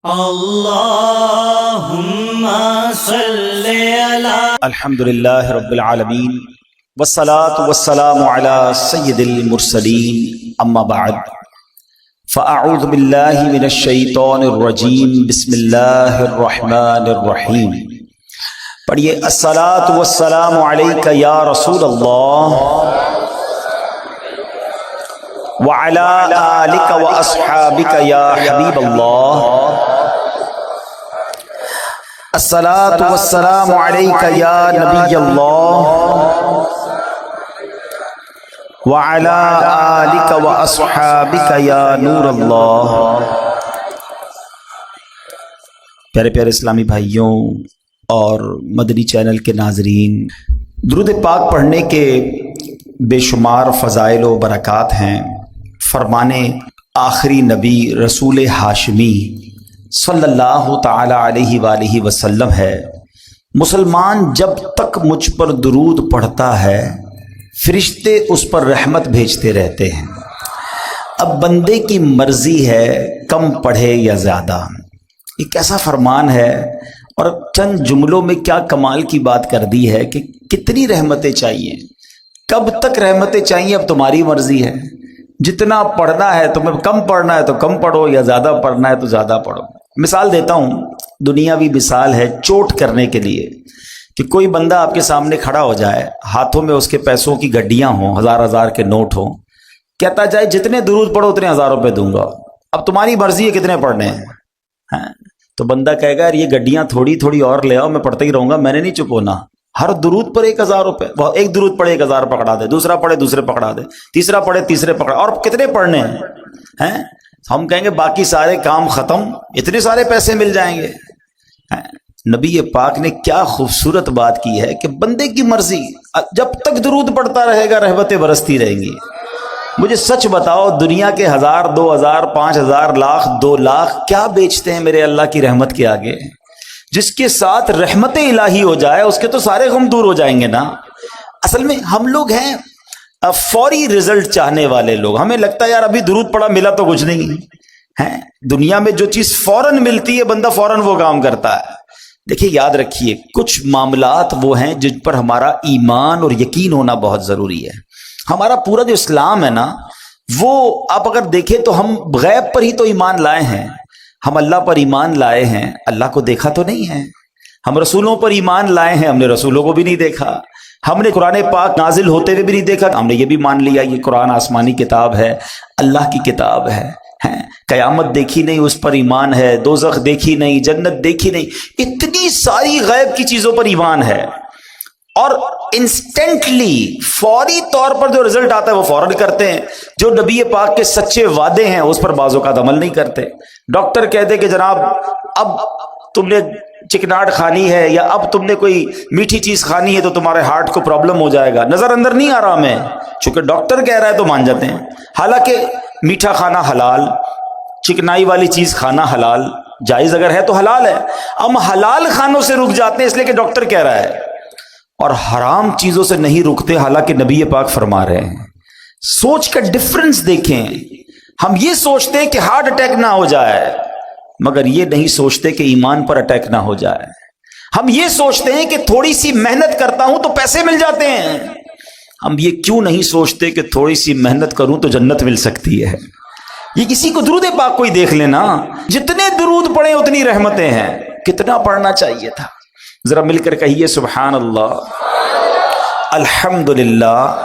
اللہم صلی علی الحمدللہ رب العالمین والصلاة والسلام علی سید المرسلین اما بعد فاعوذ باللہ من الشیطان الرجیم بسم اللہ الرحمن الرحیم پڑھیے الصلاة والسلام علیک یا رسول اللہ وعلی آلک واصحابک یا حبیب اللہ الصلاۃ والسلام علیک یا نبی اللہ وعلی آلک واصحابک یا نور اللہ۔ پیارے پیارے اسلامی بھائیوں اور مدنی چینل کے ناظرین، درود پاک پڑھنے کے بے شمار فضائل و برکات ہیں۔ فرمان آخری نبی رسول ہاشمی صلی اللہ تعالی علیہ وآلہ وسلم ہے، مسلمان جب تک مجھ پر درود پڑھتا ہے فرشتے اس پر رحمت بھیجتے رہتے ہیں۔ اب بندے کی مرضی ہے کم پڑھے یا زیادہ۔ یہ کیسا فرمان ہے اور چند جملوں میں کیا کمال کی بات کر دی ہے کہ کتنی رحمتیں چاہیے، کب تک رحمتیں چاہیے اب تمہاری مرضی ہے۔ جتنا پڑھنا ہے تمہیں کم پڑھنا ہے تو کم پڑھو، یا زیادہ پڑھنا ہے تو زیادہ پڑھو۔ مثال دیتا ہوں، دنیاوی مثال ہے چوٹ کرنے کے لیے، کہ کوئی بندہ آپ کے سامنے کھڑا ہو جائے، ہاتھوں میں اس کے پیسوں کی گڈیاں ہوں، ہزار ہزار کے نوٹ ہوں، کہتا جائے جتنے درود پڑھو اتنے 1000 روپے دوں گا، اب تمہاری مرضی ہے کتنے پڑھنے ہیں۔ تو بندہ کہے گا یار یہ گڈیاں تھوڑی تھوڑی اور لے آؤ، میں پڑھتا ہی رہوں گا، میں نے نہیں چپ ہونا۔ ہر درود پر 1000 روپے، ایک درود پڑھے 1000 پکڑا دے، دوسرا پڑھے دوسرے پکڑا دے، تیسرا پڑھے تیسرے پکڑا، اور کتنے پڑھنے ہیں؟ ہم کہیں گے باقی سارے کام ختم، اتنے سارے پیسے مل جائیں گے۔ نبی پاک نے کیا خوبصورت بات کی ہے کہ بندے کی مرضی، جب تک درود پڑھتا رہے گا رحمتیں برستی رہیں گی۔ مجھے سچ بتاؤ، دنیا کے 1000 2000 5000 لاکھ 2 لاکھ کیا بیچتے ہیں میرے اللہ کی رحمت کے آگے؟ جس کے ساتھ رحمت الہی ہو جائے اس کے تو سارے غم دور ہو جائیں گے نا۔ اصل میں ہم لوگ ہیں فوری رزلٹ چاہنے والے لوگ، ہمیں لگتا ہے یار ابھی درود پڑھا ملا تو کچھ نہیں ہے۔ دنیا میں جو چیز فوراً ملتی ہے بندہ فوراً وہ کام کرتا ہے۔ دیکھیے یاد رکھیے، کچھ معاملات وہ ہیں جن پر ہمارا ایمان اور یقین ہونا بہت ضروری ہے۔ ہمارا پورا جو اسلام ہے نا، وہ آپ اگر دیکھیں تو ہم غیب پر ہی تو ایمان لائے ہیں۔ ہم اللہ پر ایمان لائے ہیں، اللہ کو دیکھا تو نہیں ہے۔ ہم رسولوں پر ایمان لائے ہیں، ہم نے رسولوں کو بھی نہیں دیکھا۔ ہم نے قرآن پاک نازل ہوتے ہوئے بھی نہیں دیکھا، ہم نے یہ بھی مان لیا یہ قرآن آسمانی کتاب ہے، اللہ کی کتاب ہے۔ قیامت دیکھی نہیں اس پر ایمان ہے، دوزخ دیکھی نہیں، جنت دیکھی نہیں، اتنی ساری غیب کی چیزوں پر ایمان ہے۔ اور انسٹنٹلی فوری طور پر جو رزلٹ آتا ہے وہ فوراً کرتے ہیں۔ جو نبی پاک کے سچے وعدے ہیں اس پر بعض اوقات عمل نہیں کرتے۔ ڈاکٹر کہتے کہ جناب اب تم نے چکناٹ کھانی ہے یا اب تم نے کوئی میٹھی چیز کھانی ہے تو تمہارے ہارٹ کو پرابلم ہو جائے گا، نظر اندر نہیں آ رہا ہمیں، چونکہ ڈاکٹر کہہ رہا ہے تو مان جاتے ہیں۔ حالانکہ میٹھا کھانا حلال، چکنائی والی چیز کھانا حلال، جائز اگر ہے تو حلال ہے۔ ہم حلال کھانوں سے رک جاتے ہیں اس لیے کہ ڈاکٹر کہہ رہا ہے، اور حرام چیزوں سے نہیں رکتے حالانکہ نبی پاک فرما رہے ہیں۔ سوچ کا ڈفرنس دیکھیں۔ ہم یہ سوچتے ہیں کہ ہارٹ اٹیک نہ ہو جائے، مگر یہ نہیں سوچتے کہ ایمان پر اٹیک نہ ہو جائے۔ ہم یہ سوچتے ہیں کہ تھوڑی سی محنت کرتا ہوں تو پیسے مل جاتے ہیں، ہم یہ کیوں نہیں سوچتے کہ تھوڑی سی محنت کروں تو جنت مل سکتی ہے۔ یہ کسی کو درود پاک کوئی دیکھ لینا، جتنے درود پڑھیں اتنی رحمتیں ہیں۔ کتنا پڑھنا چاہیے تھا؟ ذرا مل کر کہیے سبحان اللہ، الحمدللہ،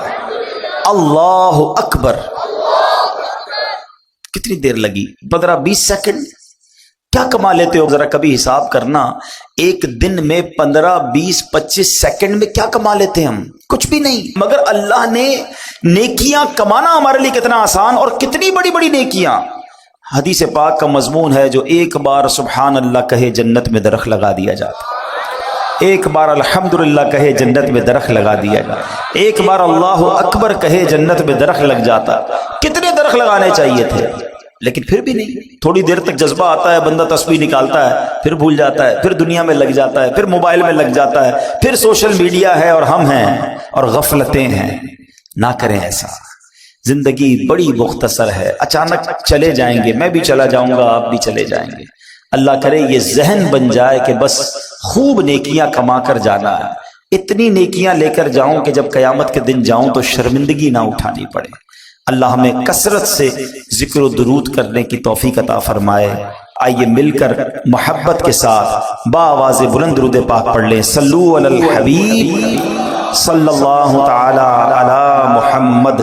اللہ اکبر۔ کتنی دیر لگی؟ 15-20 سیکنڈ؟ کیا کما لیتے ہو؟ ذرا کبھی حساب کرنا، ایک دن میں 15-20-25 سیکنڈ میں کیا کما لیتے ہیں ہم؟ کچھ بھی نہیں۔ مگر اللہ نے نیکیاں کمانا ہمارے لیے کتنا آسان، اور کتنی بڑی بڑی نیکیاں۔ حدیث پاک کا مضمون ہے جو ایک بار سبحان اللہ کہے جنت میں درخت لگا دیا جاتا، ایک بار الحمدللہ کہے جنت میں درخت لگا دیا جاتا، ایک بار اللہ اکبر کہے جنت میں درخت لگ جاتا۔ کتنے درخت لگانے چاہیے تھے، لیکن پھر بھی نہیں۔ تھوڑی دیر تک جذبہ آتا ہے، بندہ تسبیح نکالتا ہے، پھر بھول جاتا ہے، پھر دنیا میں لگ جاتا ہے، پھر موبائل میں لگ جاتا ہے، پھر سوشل میڈیا ہے اور ہم ہیں اور غفلتیں ہیں۔ نہ کریں ایسا۔ زندگی بڑی مختصر ہے، اچانک چلے جائیں گے، میں بھی چلا جاؤں گا، آپ بھی چلے جائیں گے۔ اللہ کرے یہ ذہن بن جائے کہ بس خوب نیکیاں کما کر جانا ہے، اتنی نیکیاں لے کر جاؤں کہ جب قیامت کے دن جاؤں تو شرمندگی نہ اٹھانی پڑے۔ اللہ ہمیں کثرت سے ذکر و درود کرنے کی توفیق عطا فرمائے۔ آئیے مل کر محبت کے ساتھ بآواز بلند درود پاک پڑھ لیں۔ صلو علی الحبیب صلی اللہ تعالی علی محمد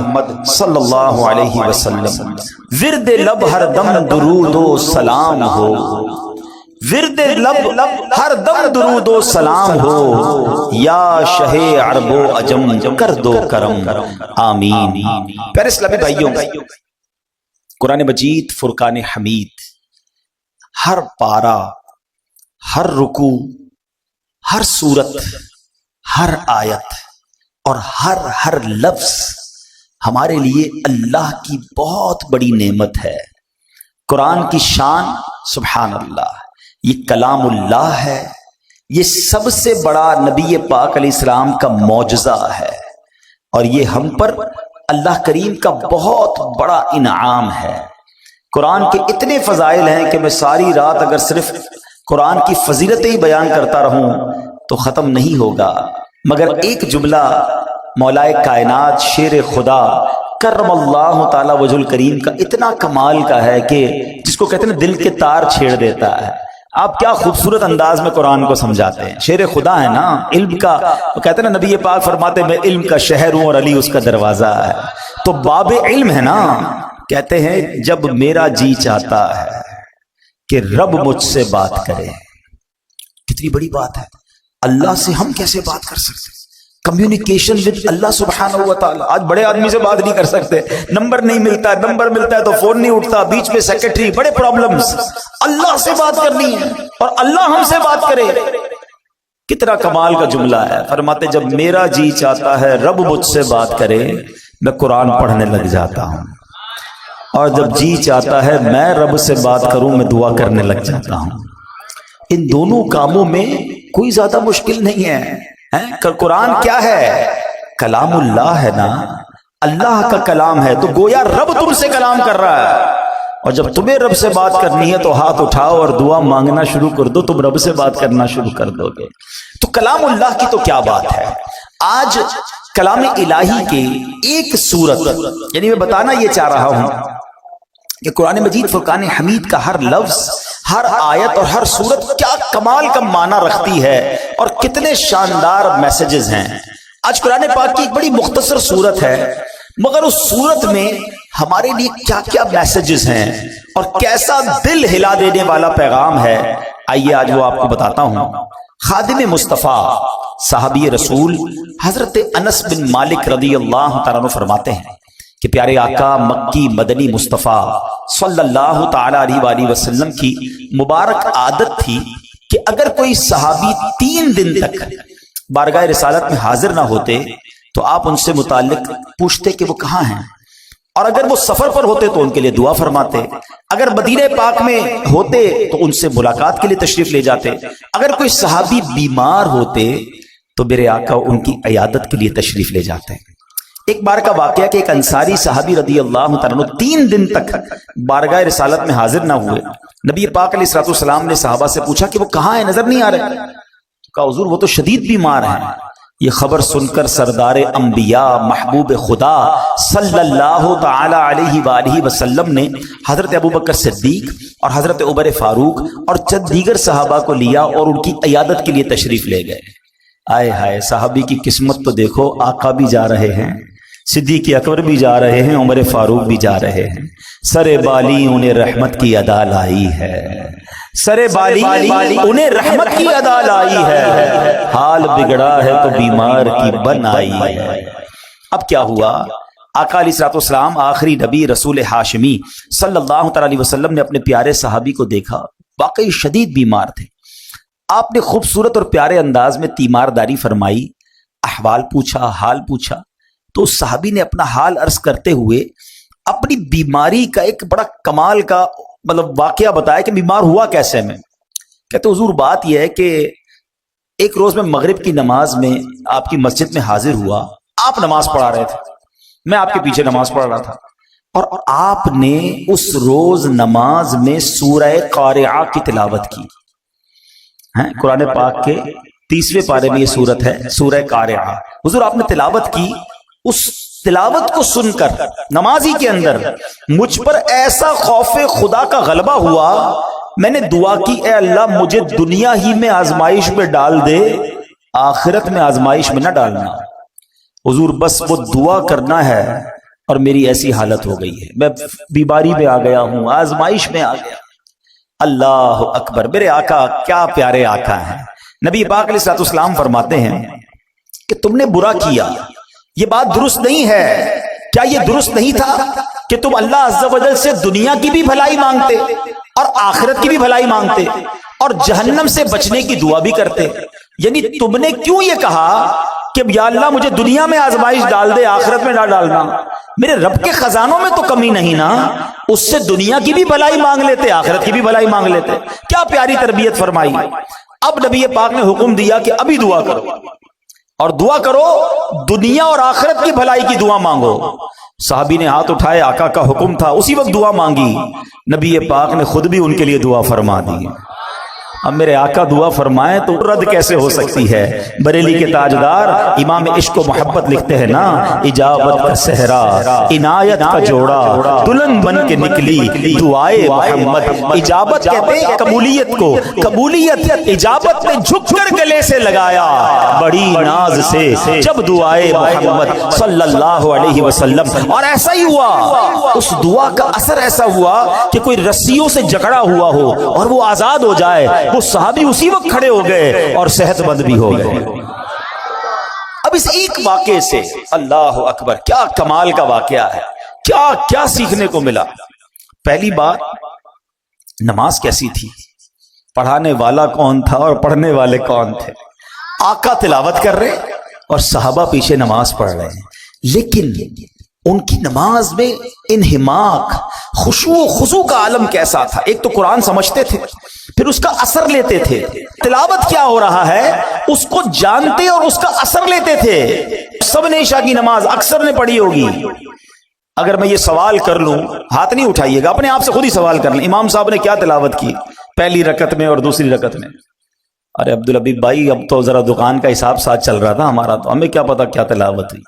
صلی اللہ علیہ وسلم۔ ورد لب ہر دم درود و سلام ہو، ورد لب ہر دم درود و سلام ہو، یا شہ عرب و عجم کر دو کرم، آمین۔ پیارے اسلامی بھائیوں، قرآن مجید فرقان حمید ہر پارہ، ہر رکوع، ہر سورت، ہر آیت اور ہر لفظ ہمارے لیے اللہ کی بہت بڑی نعمت ہے۔ قرآن کی شان سبحان اللہ، یہ کلام اللہ ہے، یہ سب سے بڑا نبی پاک علیہ السلام کا معجزہ ہے، اور یہ ہم پر اللہ کریم کا بہت بڑا انعام ہے۔ قرآن کے اتنے فضائل ہیں کہ میں ساری رات اگر صرف قرآن کی فضیلتیں ہی بیان کرتا رہوں تو ختم نہیں ہوگا، مگر ایک جملہ مولائے کائنات شیر خدا کرم اللہ تعالی وجہ الکریم کا اتنا کمال کا ہے کہ جس کو کہتے ہیں دل کے تار چھیڑ دیتا ہے۔ آپ کیا خوبصورت انداز میں قرآن کو سمجھاتے ہیں، شیر خدا ہے نا، علم کا، وہ کہتے ہیں نا نبی پاک فرماتے ہیں میں علم کا شہر ہوں اور علی اس کا دروازہ ہے، تو باب علم ہے نا۔ کہتے ہیں جب میرا جی چاہتا ہے کہ رب مجھ سے بات کرے، کتنی بڑی بات ہے، اللہ سے ہم کیسے بات کر سکتے، کمیونیکیشن ود اللہ سبحانہ و تعالی۔ آج بڑے آدمی سے بات نہیں کر سکتے، نمبر نہیں ملتا، نمبر ملتا ہے تو فون نہیں اٹھتا، بیچ میں سیکرٹری، بڑے پرابلمز۔ اللہ سے بات کرنی ہے اور اللہ ہم سے بات کرے، کتنا کمال کا جملہ ہے۔ فرماتے جب میرا جی چاہتا ہے رب مجھ سے بات کرے، میں قرآن پڑھنے لگ جاتا ہوں، اور جب جی چاہتا ہے میں رب سے بات کروں، میں دعا کرنے لگ جاتا ہوں۔ ان دونوں کاموں میں کوئی زیادہ مشکل نہیں ہے۔ قرآن کیا ہے؟ کلام اللہ ہے نا، اللہ کا کلام ہے، تو گویا رب تم سے کلام کر رہا ہے، اور جب تمہیں رب سے بات کرنی ہے تو ہاتھ اٹھاؤ اور دعا مانگنا شروع کر دو، تم رب سے بات کرنا شروع کر دو گے۔ تو کلام اللہ کی تو کیا بات ہے۔ آج کلام الہی کے ایک سورت، یعنی میں بتانا یہ چاہ رہا ہوں کہ قرآن مجید فرقان حمید کا ہر لفظ، ہر آیت اور ہر سورت کیا کمال کا معنی رکھتی ہے اور کتنے شاندار میسیجز ہیں۔ آج قرآن پاک کی ایک بڑی مختصر سورت ہے، مگر اس سورت میں ہمارے لیے کیا کیا میسیجز ہیں اور کیسا دل ہلا دینے والا پیغام ہے، آئیے آج وہ آپ کو بتاتا ہوں۔ خادم مصطفیٰ صحابی رسول حضرت انس بن مالک رضی اللہ تعالیٰ عنہ فرماتے ہیں کہ پیارے آقا مکی مدنی مصطفیٰ صلی اللہ تعالی علیہ وآلہ وسلم کی مبارک عادت تھی کہ اگر کوئی صحابی 3 دن تک بارگاہ رسالت میں حاضر نہ ہوتے تو آپ ان سے متعلق پوچھتے کہ وہ کہاں ہیں، اور اگر وہ سفر پر ہوتے تو ان کے لیے دعا فرماتے، اگر مدینہ پاک میں ہوتے تو ان سے ملاقات کے لیے تشریف لے جاتے، اگر کوئی صحابی بیمار ہوتے تو میرے آقا ان کی عیادت کے لیے تشریف لے جاتے۔ ایک بار کا واقعہ کہ ایک انصاری صحابی رضی اللہ تعالیٰ 3 دن تک بارگاہ رسالت میں حاضر نہ ہوئے۔ نبی پاک علیہ الصلوۃ والسلام نے صحابہ سے پوچھا کہ وہ کہاں ہیں، نظر نہیں آ رہے۔ کہا حضور وہ تو شدید بیمار ہیں۔ یہ خبر سن کر سردار انبیاء محبوب خدا صلی اللہ تعالی علیہ وآلہ وسلم نے حضرت ابوبکر صدیق اور حضرت عمر فاروق اور چند دیگر صحابہ کو لیا اور ان کی عیادت کے لیے تشریف لے گئے۔ آئے ہائے، صحابی کی قسمت تو دیکھو، آقا بھی جا رہے ہیں، صدیق اکبر بھی جا رہے ہیں، عمر فاروق بھی جا رہے ہیں، سر بالی انہیں رحمت کی ادا لائی ہے، سر بالی انہیں رحمت کی ادا لائی ہے، حال بگڑا ہے تو بیمار کی بن آئی ہے۔ اب کیا ہوا؟ آقا علیہ الصلوۃ والسلام آخری نبی رسول ہاشمی صلی اللہ تعالی علیہ وسلم نے اپنے پیارے صحابی کو دیکھا، واقعی شدید بیمار تھے۔ آپ نے خوبصورت اور پیارے انداز میں تیمارداری فرمائی، احوال پوچھا، حال پوچھا، تو اس صحابی نے اپنا حال عرض کرتے ہوئے اپنی بیماری کا ایک بڑا کمال کا واقعہ بتایا کہ بیمار ہوا کیسے میں۔ کہتے حضور بات یہ ہے کہ ایک روز میں مغرب کی نماز میں آپ کی مسجد میں حاضر ہوا، آپ نماز پڑھا رہے تھے، میں آپ کے پیچھے نماز پڑھ رہا تھا، اور آپ نے اس روز نماز میں سورہ قارعہ کی تلاوت کی. قرآن پاک کے 30ویں پارے میں یہ سورت ہے سورہ قارعہ. حضور آپ نے تلاوت کی. اس تلاوت کو سن کر نمازی کے اندر مجھ پر ایسا خوف خدا کا غلبہ ہوا، میں نے دعا کی اے اللہ مجھے دنیا ہی میں آزمائش میں ڈال دے، آخرت میں آزمائش میں نہ ڈالنا. حضور بس وہ دعا کرنا ہے اور میری ایسی حالت ہو گئی ہے، میں بیماری میں آ گیا ہوں، آزمائش میں آ گیا. اللہ اکبر. میرے آقا کیا پیارے آقا ہیں. نبی پاک علیہ الصلوۃ والسلام فرماتے ہیں کہ تم نے برا کیا، یہ بات درست نہیں ہے. کیا یہ درست نہیں تھا کہ تم اللہ عز و جل سے دنیا کی بھی بھلائی مانگتے اور آخرت کی بھی بھلائی مانگتے اور جہنم سے بچنے کی دعا بھی کرتے؟ یعنی تم نے کیوں یہ کہا کہ یا اللہ مجھے دنیا میں آزمائش ڈال دے، آخرت میں نہ ڈالنا؟ میرے رب کے خزانوں میں تو کمی نہیں نا، اس سے دنیا کی بھی بھلائی مانگ لیتے، آخرت کی بھی بھلائی مانگ لیتے. کیا پیاری تربیت فرمائی. اب نبی پاک نے حکم دیا کہ ابھی دعا کرو اور دعا کرو دنیا اور آخرت کی بھلائی کی دعا مانگو. صحابی نے ہاتھ اٹھائے، آقا کا حکم تھا، اسی وقت دعا مانگی. نبی پاک نے خود بھی ان کے لیے دعا فرما دی. اب میرے آقا دعا فرمائیں تو رد کیسے ہو سکتی ہے؟ بریلی کے تاجدار امام عشق و محبت لکھتے ہیں نا، اجابت کا صحرا عنایت کا جوڑا دلہن بن کے نکلی دعائے محمد. اجابت کہتے ہیں قبولیت کو، قبولیت اجابت نے جھک کر گلے سے لگایا بڑی ناز سے جب دعائے محمد صلی اللہ علیہ وسلم. اور ایسا ہی ہوا، اس دعا کا اثر ایسا ہوا کہ کوئی رسیوں سے جکڑا ہوا ہو اور وہ آزاد ہو جائے، وہ صحابی اسی وقت کھڑے ہو گئے اور صحت مند بھی ہو گئے. اب اس ایک واقعے سے اللہ اکبر کیا کمال کا واقعہ ہے، کیا کیا سیکھنے کو ملا. پہلی بات نماز کیسی تھی، پڑھانے والا کون تھا اور پڑھنے والے کون تھے. آقا تلاوت کر رہے اور صحابہ پیچھے نماز پڑھ رہے ہیں، لیکن ان کی نماز میں انہماک، خشوع و خضوع کا عالم کیسا تھا. ایک تو قرآن سمجھتے تھے، پھر اس کا اثر لیتے تھے. تلاوت کیا ہو رہا ہے اس کو جانتے اور اس کا اثر لیتے تھے. سب نے عشاء کی نماز اکثر نے پڑھی ہوگی. اگر میں یہ سوال کر لوں، ہاتھ نہیں اٹھائیے گا، اپنے آپ سے خود ہی سوال کر لیں، امام صاحب نے کیا تلاوت کی پہلی رکعت میں اور دوسری رکعت میں؟ ارے عبدالحبیب بھائی اب تو ذرا دکان کا حساب ساتھ چل رہا تھا ہمارا، تو ہمیں کیا پتا کیا تلاوت ہوئی.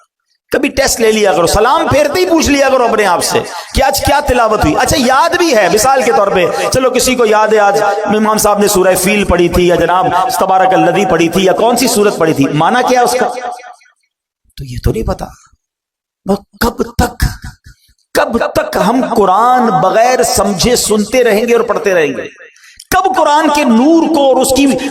کبھی ٹیسٹ لے لیا کرو، سلام پھیرتے ہی پوچھ لیا کرو اپنے آپ سے کہ آج کیا تلاوت ہوئی. اچھا یاد بھی ہے، مثال کے طور پہ چلو کسی کو یاد ہے آج امام صاحب نے سورہ فیل پڑھی تھی یا جناب تبارک الذی پڑھی تھی یا کون سی سورت پڑھی تھی، معنی کیا اس کا تو یہ تو نہیں پتا. کب تک ہم قرآن بغیر سمجھے سنتے رہیں گے اور پڑھتے رہیں گے؟ کب قرآن کے نور کو اور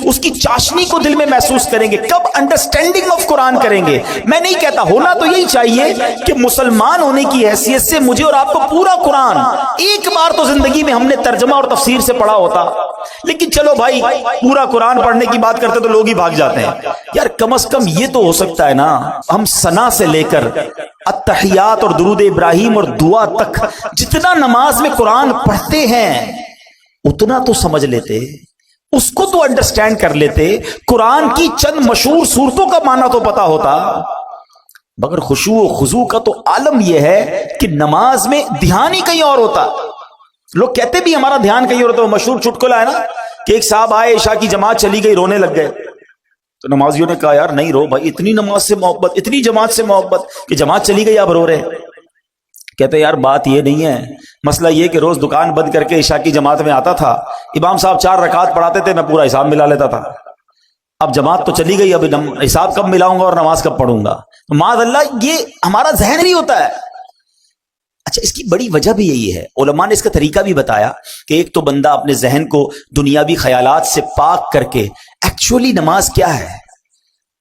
اس کی چاشنی کو دل میں محسوس کریں گے؟ کب انڈرسٹینڈنگ آف قرآن کریں گے؟ میں نہیں کہتا، ہونا تو یہی چاہیے کہ مسلمان ہونے کی حیثیت سے مجھے اور آپ کو پورا قرآن ایک بار تو زندگی میں ہم نے ترجمہ اور تفسیر سے پڑھا ہوتا. لیکن چلو بھائی پورا قرآن پڑھنے کی بات کرتے تو لوگ ہی بھاگ جاتے ہیں. یار کم از کم یہ تو ہو سکتا ہے نا، ہم ثنا سے لے کر التحیات اور درود ابراہیم اور دعا تک جتنا نماز میں قرآن پڑھتے ہیں اتنا تو سمجھ لیتے، اس کو تو انڈرسٹینڈ کر لیتے. قرآن کی چند مشہور صورتوں کا معنی تو پتا ہوتا. مگر خشوع و خضوع کا تو عالم یہ ہے کہ نماز میں دھیان ہی کہیں اور ہوتا. لوگ کہتے بھی ہمارا دھیان کہیں اور ہوتا. وہ مشہور چٹکلا ہے نا کہ ایک صاحب آئے، عشاء کی جماعت چلی گئی، رونے لگ گئے. تو نمازیوں نے کہا یار نہیں رو بھائی، اتنی نماز سے محبت، اتنی جماعت سے محبت کہ جماعت چلی گئی اب رو رہے. کہتے یار بات یہ نہیں ہے، مسئلہ یہ کہ روز دکان بند کر کے عشاء کی جماعت میں آتا تھا، امام صاحب 4 رکعت پڑھاتے تھے، میں پورا حساب ملا لیتا تھا. اب جماعت تو چلی گئی، اب حساب کب ملاؤں گا اور نماز کب پڑھوں گا؟ معاذ اللہ یہ ہمارا ذہن نہیں ہوتا ہے. اچھا اس کی بڑی وجہ بھی یہی ہے، علماء نے اس کا طریقہ بھی بتایا کہ ایک تو بندہ اپنے ذہن کو دنیاوی خیالات سے پاک کر کے، ایکچولی نماز کیا ہے؟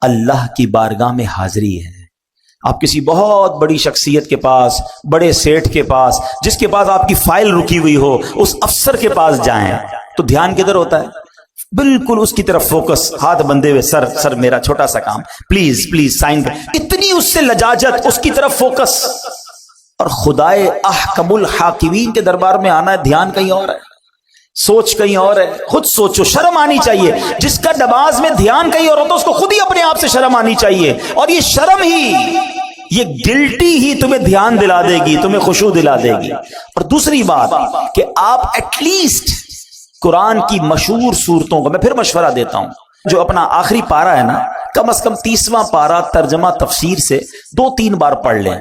اللہ کی بارگاہ میں حاضری ہے. آپ کسی بہت بڑی شخصیت کے پاس، بڑے سیٹھ کے پاس، جس کے پاس آپ کی فائل رکی ہوئی ہو، اس افسر کے پاس جائیں تو دھیان کدھر ہوتا ہے؟ بالکل اس کی طرف فوکس، ہاتھ بندھے ہوئے، سر میرا چھوٹا سا کام، پلیز سائن کر. اتنی اس سے لجاجت، اس کی طرف فوکس. اور خدائے احکم الحاکمین کے دربار میں آنا ہے، دھیان کہیں اور ہے، سوچ کہیں اور ہے. خود سوچو، شرم آنی چاہیے. جس کا نماز میں دھیان کہیں اور ہوتا ہے اس کو خود ہی اپنے آپ سے شرم آنی چاہیے. اور یہ شرم ہی یہ گلٹی ہی تمہیں دھیان دلا دے گی، تمہیں خشوع دلا دے گی۔ اور دوسری بات کہ آپ ایٹ لیسٹ قرآن کی مشہور صورتوں کو، میں پھر مشورہ دیتا ہوں، جو اپنا آخری پارہ ہے نا، کم از کم 30واں پارہ ترجمہ تفسیر سے 2-3 بار پڑھ لیں۔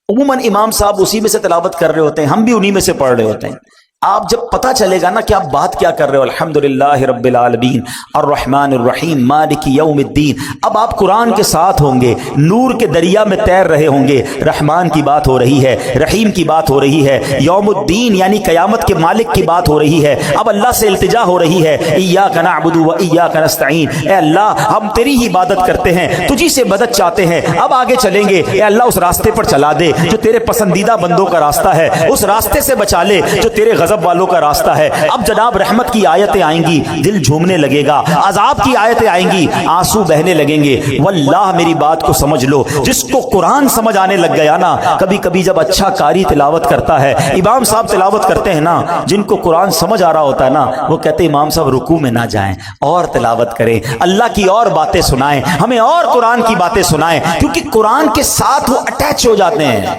عموماً امام صاحب اسی میں سے تلاوت کر رہے ہوتے ہیں، ہم بھی انہی میں سے پڑھ رہے ہوتے ہیں۔ آپ جب پتہ چلے گا نا کہ آپ بات کیا کر رہے ہو، الحمدللہ رب العالمین الرحمن الرحیم مالک یوم الدین، اب آپ قرآن کے ساتھ ہوں گے، نور کے دریا میں تیر رہے ہوں گے، رحمان کی بات ہو رہی ہے، رحیم کی بات ہو رہی ہے، یوم الدین یعنی قیامت کے مالک کی بات ہو رہی ہے، اب اللہ سے التجا ہو رہی ہے، ایاک نعبد و ایاک نستعین، اے اللہ ہم تیری ہی عبادت کرتے ہیں، تجھی سے مدد چاہتے ہیں، اب آگے چلیں گے، اے اللہ اس راستے پر چلا دے جو تیرے پسندیدہ بندوں کا راستہ ہے، اس راستے سے بچا لے جو تیرے غضب والوں کا راستہ ہے۔ اب جناب رحمت کی آیتیں آئیں گی، دل جھومنے لگے گا، عذاب کی آیتیں آئیں گی، آنسو بہنے لگیں گے۔ واللہ میری بات کو سمجھ لو، جس کو قرآن سمجھ آنے لگ گیا نا، کبھی کبھی جب اچھا قاری تلاوت کرتا ہے، امام صاحب تلاوت کرتے ہیں نا، جن کو قرآن سمجھ آ رہا ہوتا ہے نا، وہ کہتے ہیں امام صاحب رکوع میں نہ جائیں، اور تلاوت کریں، اللہ کی اور باتیں سنائیں، ہمیں اور قرآن کی باتیں سنائیں، کیونکہ قرآن کے ساتھ وہ اٹیچ ہو جاتے ہیں۔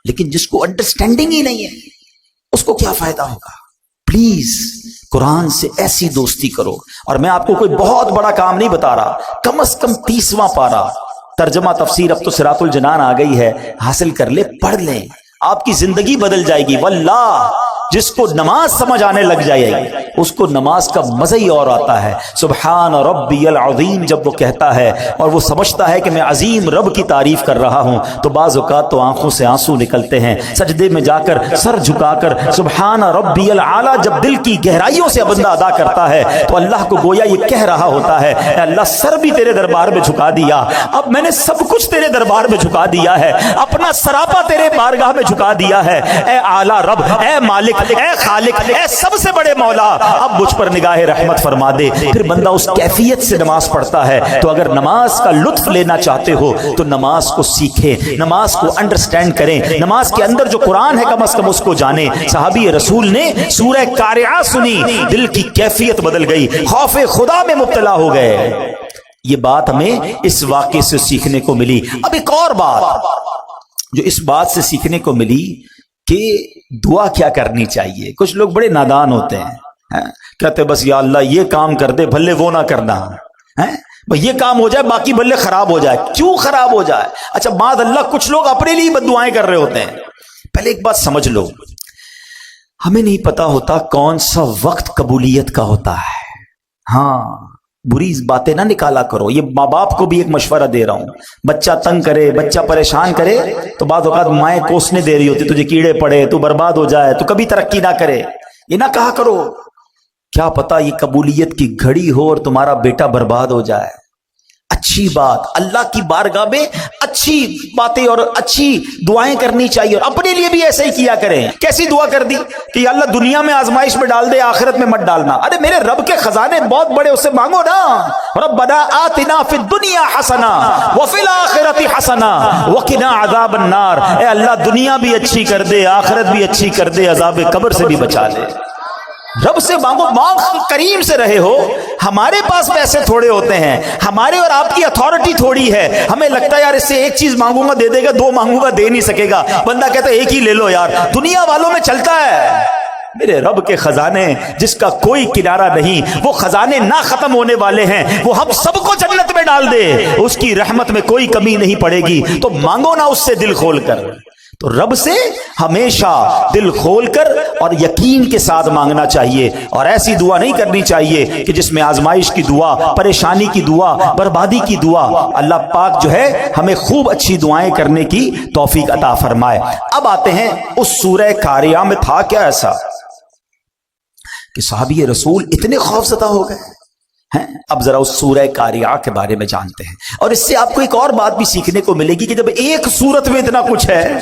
لیکن جس کو انڈرسٹینڈنگ ہی نہیں ہے، اس کو کیا فائدہ ہوگا؟ پلیز قرآن سے ایسی دوستی کرو۔ اور میں آپ کو کوئی بہت بڑا کام نہیں بتا رہا، کم از کم 30واں پارہ ترجمہ تفسیر، اب تو صراط الجنان آ گئی ہے، حاصل کر لے، پڑھ لیں، آپ کی زندگی بدل جائے گی۔ واللہ جس کو نماز سمجھ آنے لگ جائے گی، اس کو نماز کا مزہ ہی اور آتا ہے۔ سبحان ربی العظیم جب وہ کہتا ہے اور وہ سمجھتا ہے کہ میں عظیم رب کی تعریف کر رہا ہوں، تو بعض اوقات تو آنکھوں سے آنسو نکلتے ہیں، سجدے میں جا کر سر جھکا کر سبحان ربی الاعلیٰ جب دل کی گہرائیوں سے بندہ ادا کرتا ہے، تو اللہ کو گویا یہ کہہ رہا ہوتا ہے، اے اللہ سر بھی تیرے دربار میں جھکا دیا، اب میں نے سب کچھ تیرے دربار میں جھکا دیا ہے، اپنا سراپا تیرے بارگاہ میں جھکا دیا ہے، اے اعلیٰ رب، اے مالک، اے خالق، اے سب سے بڑے مولا، اب مجھ پر نگاہ رحمت فرما دے۔ پھر بندہ اس کیفیت سے نماز پڑھتا ہے۔ تو اگر نماز کا لطف لینا چاہتے ہو تو نماز کو سیکھیں، نماز کو انڈرسٹینڈ کریں، نماز کے اندر جو قرآن ہے کم از کم اس کو جانیں۔ صحابی رسول نے سورہ قارعہ سنی، دل کی کیفیت بدل گئی، خوف خدا میں مبتلا ہو گئے۔ یہ بات ہمیں اس واقعے سے سیکھنے کو ملی۔ اب ایک اور بات جو اس بات سے سیکھنے کو ملی کہ دعا کیا کرنی چاہیے۔ کچھ لوگ بڑے نادان ہوتے ہیں، کہتے بس یا اللہ یہ کام کر دے، بھلے وہ نہ کرنا، یہ کام ہو جائے باقی بھلے خراب ہو جائے۔ کیوں خراب ہو جائے؟ اچھا بعد اللہ کچھ لوگ اپنے لیے بد دعائیں کر رہے ہوتے ہیں۔ پہلے ایک بات سمجھ لو، ہمیں نہیں پتا ہوتا کون سا وقت قبولیت کا ہوتا ہے۔ ہاں بری باتیں نہ نکالا کرو، یہ ماں باپ کو بھی ایک مشورہ دے رہا ہوں۔ بچہ تنگ کرے، بچہ پریشان کرے تو بعض اوقات مائیں کوسنے دے رہی ہوتی، تجھے کیڑے پڑے، تو برباد ہو جائے، تو کبھی ترقی نہ کرے، یہ نہ کہا کرو۔ کیا پتا یہ قبولیت کی گھڑی ہو اور تمہارا بیٹا برباد ہو جائے۔ اچھی بات، اللہ کی بارگاہ میں اچھی باتیں اور اچھی دعائیں کرنی چاہیے، اور اپنے لیے بھی ایسے ہی کیا کریں۔ کیسی دعا کر دی کہ یا اللہ دنیا میں آزمائش میں ڈال دے، آخرت میں مت ڈالنا۔ ارے میرے رب کے خزانے بہت بڑے، اس سے مانگو نا، ربنا آتنا فی الدنیا حسنہ وفی الآخرۃ حسنہ وقنا عذاب النار، اے اللہ دنیا بھی اچھی کر دے، آخرت بھی اچھی کر دے، عذاب قبر سے بھی بچا لے۔ رب سے مانگو، مانگ کریم سے رہے ہو۔ ہمارے پاس پیسے تھوڑے ہوتے ہیں، ہمارے اور آپ کی اتھارٹی تھوڑی ہے، ہمیں لگتا ہے یار اس سے ایک چیز مانگوں گا دے دے گا، دو مانگوں گا دے نہیں سکے گا، بندہ کہتا ہے ایک ہی لے لو یار۔ دنیا والوں میں چلتا ہے، میرے رب کے خزانے جس کا کوئی کنارہ نہیں، وہ خزانے نہ ختم ہونے والے ہیں، وہ ہم سب کو جنت میں ڈال دے، اس کی رحمت میں کوئی کمی نہیں پڑے گی۔ تو مانگو نا اس سے دل کھول کر۔ تو رب سے ہمیشہ دل کھول کر اور یقین کے ساتھ مانگنا چاہیے، اور ایسی دعا نہیں کرنی چاہیے کہ جس میں آزمائش کی دعا، پریشانی کی دعا، بربادی کی دعا۔ اللہ پاک جو ہے ہمیں خوب اچھی دعائیں کرنے کی توفیق عطا فرمائے۔ اب آتے ہیں اس سورہ قاریہ میں تھا کیا ایسا کہ صحابی رسول اتنے خوف زدہ ہو گئے ہیں۔ اب ذرا اس سورہ قاریہ کے بارے میں جانتے ہیں، اور اس سے آپ کو ایک اور بات بھی سیکھنے کو ملے گی کہ جب ایک سورت میں اتنا کچھ ہے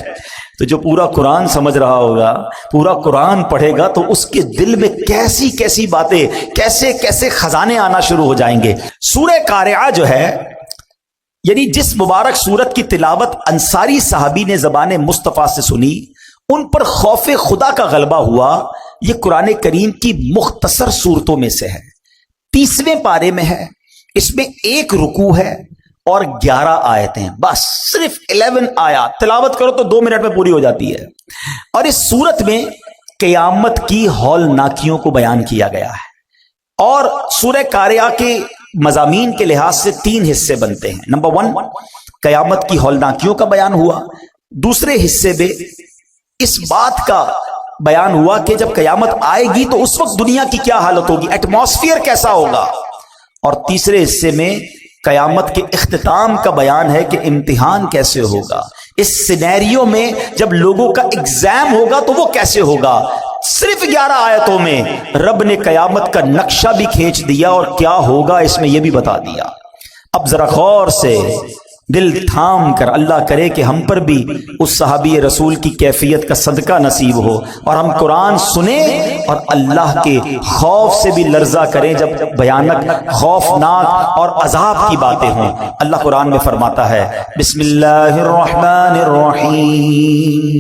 تو جو پورا قرآن سمجھ رہا ہوگا، پورا قرآن پڑھے گا، تو اس کے دل میں کیسی کیسی باتیں، کیسے کیسے خزانے آنا شروع ہو جائیں گے۔ سورہ قاریہ جو ہے، یعنی جس مبارک سورت کی تلاوت انصاری صحابی نے زبان مصطفیٰ سے سنی، ان پر خوف خدا کا غلبہ ہوا۔ یہ قرآن کریم کی مختصر صورتوں میں سے ہے، 30ویں پارے میں ہے، اس میں ایک رکوع ہے اور 11 آیتیں، بس صرف 11 آیات تلاوت کرو تو 2 منٹ میں پوری ہو جاتی ہے۔ اور اس سورت میں قیامت کی ہولناکیوں کو بیان کیا گیا ہے، اور سورہ قاریہ کے مضامین کے لحاظ سے 3 حصے بنتے ہیں۔ نمبر 1 قیامت کی ہولناکیوں کا بیان ہوا، دوسرے حصے میں اس بات کا بیان ہوا کہ جب قیامت آئے گی تو اس وقت دنیا کی کیا حالت ہوگی، ایٹماسفیئر کیسا ہوگا، اور تیسرے حصے میں قیامت کے اختتام کا بیان ہے کہ امتحان کیسے ہوگا، اس سینیریو میں جب لوگوں کا ایگزام ہوگا تو وہ کیسے ہوگا۔ صرف 11 آیتوں میں رب نے قیامت کا نقشہ بھی کھینچ دیا اور کیا ہوگا اس میں یہ بھی بتا دیا۔ اب ذرا غور سے دل تھام کر، اللہ کرے کہ ہم پر بھی اس صحابی رسول کی کیفیت کا صدقہ نصیب ہو، اور ہم قرآن سنیں اور اللہ کے خوف سے بھی لرزہ کریں جب بھیانک، خوفناک اور عذاب کی باتیں ہوں۔ اللہ قرآن میں فرماتا ہے، بسم اللہ الرحمن الرحیم،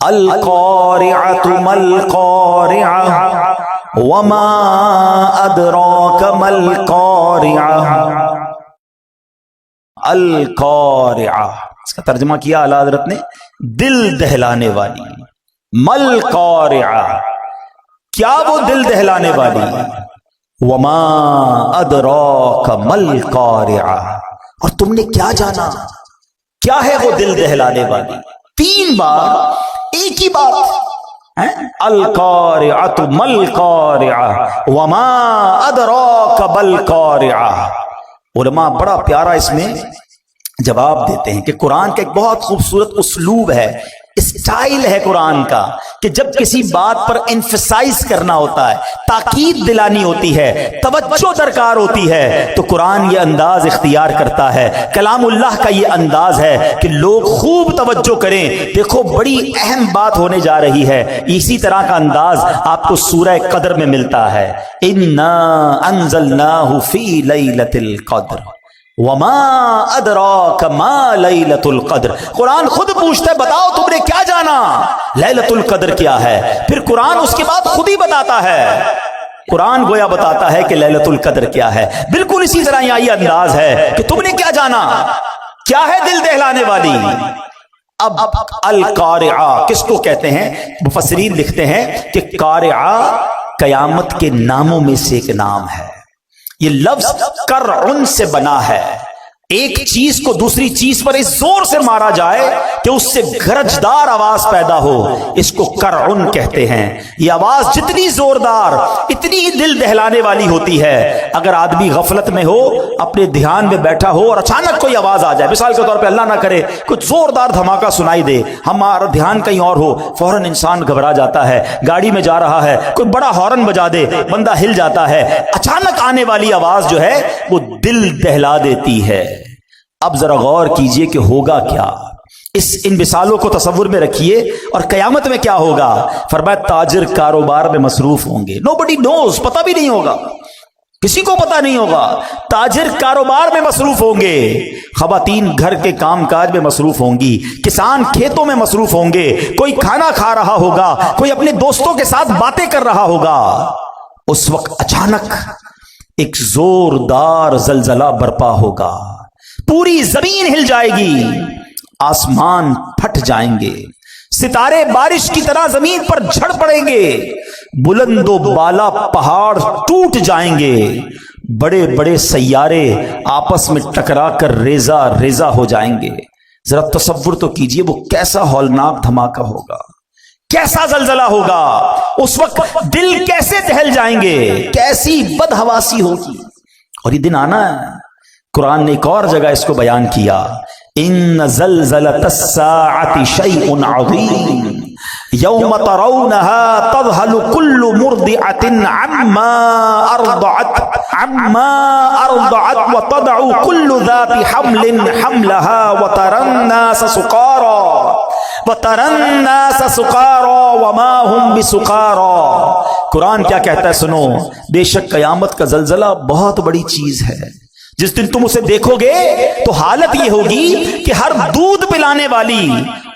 القارعۃ ما القارعۃ وما ادراک ما القارعۃ۔ القارعہ، اس کا ترجمہ کیا اعلیٰ حضرت نے دل دہلانے والی۔ مل قارعہ، کیا وہ دل دہلانے والی؟ وما ادراک مل قارعہ، اور تم نے کیا جانا کیا ہے وہ دل دہلانے والی؟ 3 بار ایک ہی بات، القارعۃ مل قارعہ وما ادراک مل قارعہ۔ علماء بڑا پیارا اس میں جواب دیتے ہیں کہ قرآن کا ایک بہت خوبصورت اسلوب ہے، اسٹائل ہے قرآن کا، کہ جب کسی بات پر انفسائز کرنا ہوتا ہے، تاکید دلانی ہوتی ہے، توجہ درکار ہوتی ہے، تو قرآن یہ انداز اختیار کرتا ہے۔ کلام اللہ کا یہ انداز ہے کہ لوگ خوب توجہ کریں، دیکھو بڑی اہم بات ہونے جا رہی ہے۔ اسی طرح کا انداز آپ کو سورہ قدر میں ملتا ہے، انا انزلناہ فی لیلۃ القدر وما ادراک ما لیلۃ القدر۔ قرآن خود پوچھتا ہے، بتاؤ تم نے کیا جانا لیلۃ القدر کیا ہے؟ پھر قرآن اس کے بعد خود ہی بتاتا ہے، قرآن گویا بتاتا ہے کہ لیلۃ القدر کیا ہے۔ بالکل اسی طرح یہاں یہ انداز ہے کہ تم نے کیا جانا، کیا ہے دل دہلانے والی۔ اب القارعہ کس کو کہتے ہیں؟ مفسرین لکھتے ہیں کہ قارعہ قیامت کے ناموں میں سے ایک نام ہے۔ یہ لفظ کرعن سے بنا ہے، ایک چیز کو دوسری چیز پر اس زور سے مارا جائے کہ اس سے گرجدار آواز پیدا ہو، اس کو کرعن کہتے ہیں۔ یہ آواز جتنی زوردار، اتنی دل دہلانے والی ہوتی ہے۔ اگر آدمی غفلت میں ہو، اپنے دھیان میں بیٹھا ہو اور اچانک کوئی آواز آ جائے، مثال کے طور پہ اللہ نہ کرے کچھ زوردار دھماکہ سنائی دے، ہمارا دھیان کہیں اور ہو، فوراً انسان گھبرا جاتا ہے۔ گاڑی میں جا رہا ہے، کوئی بڑا ہارن بجا دے، بندہ ہل جاتا ہے۔ اچانک آنے والی آواز جو ہے وہ دل دہلا دیتی ہے۔ اب ذرا غور کیجئے کہ ہوگا کیا، ان مثالوں کو تصور میں رکھیے، اور قیامت میں کیا ہوگا؟ فرمایا تاجر کاروبار میں مصروف ہوں گے، nobody knows، پتہ بھی نہیں ہوگا، کسی کو پتہ نہیں ہوگا۔ تاجر کاروبار میں مصروف ہوں گے، خواتین گھر کے کام کاج میں مصروف ہوں گی، کسان کھیتوں میں مصروف ہوں گے، کوئی کھانا کھا رہا ہوگا، کوئی اپنے دوستوں کے ساتھ باتیں کر رہا ہوگا۔ اس وقت اچانک ایک زوردار زلزلہ برپا ہوگا، پوری زمین ہل جائے گی، آسمان پھٹ جائیں گے، ستارے بارش کی طرح زمین پر جھڑ پڑیں گے، بلند و بالا پہاڑ ٹوٹ جائیں گے، بڑے بڑے سیارے آپس میں ٹکرا کر ریزہ ریزہ ہو جائیں گے۔ ذرا تصور تو کیجئے وہ کیسا ہولناک دھماکہ ہوگا، کیسا زلزلہ ہوگا، اس وقت دل کیسے دہل جائیں گے، کیسی بدحواسی ہوگی۔ اور یہ دن آنا ہے، قرآن نے ایک اور جگہ اس کو بیان کیا، ان زلزلۃ الساعۃ شیء عظیم یوم ترونها تذہل کل مرضعۃ عما ارضعت وتضع کل ذات حمل حملها وترى الناس سقارا وما هم بسقارا۔ قرآن کیا کہتا ہے سنو، بے شک قیامت کا زلزلہ بہت بڑی چیز ہے، جس دن تم اسے دیکھو گے تو حالت یہ ہوگی کہ ہر دودھ پلانے والی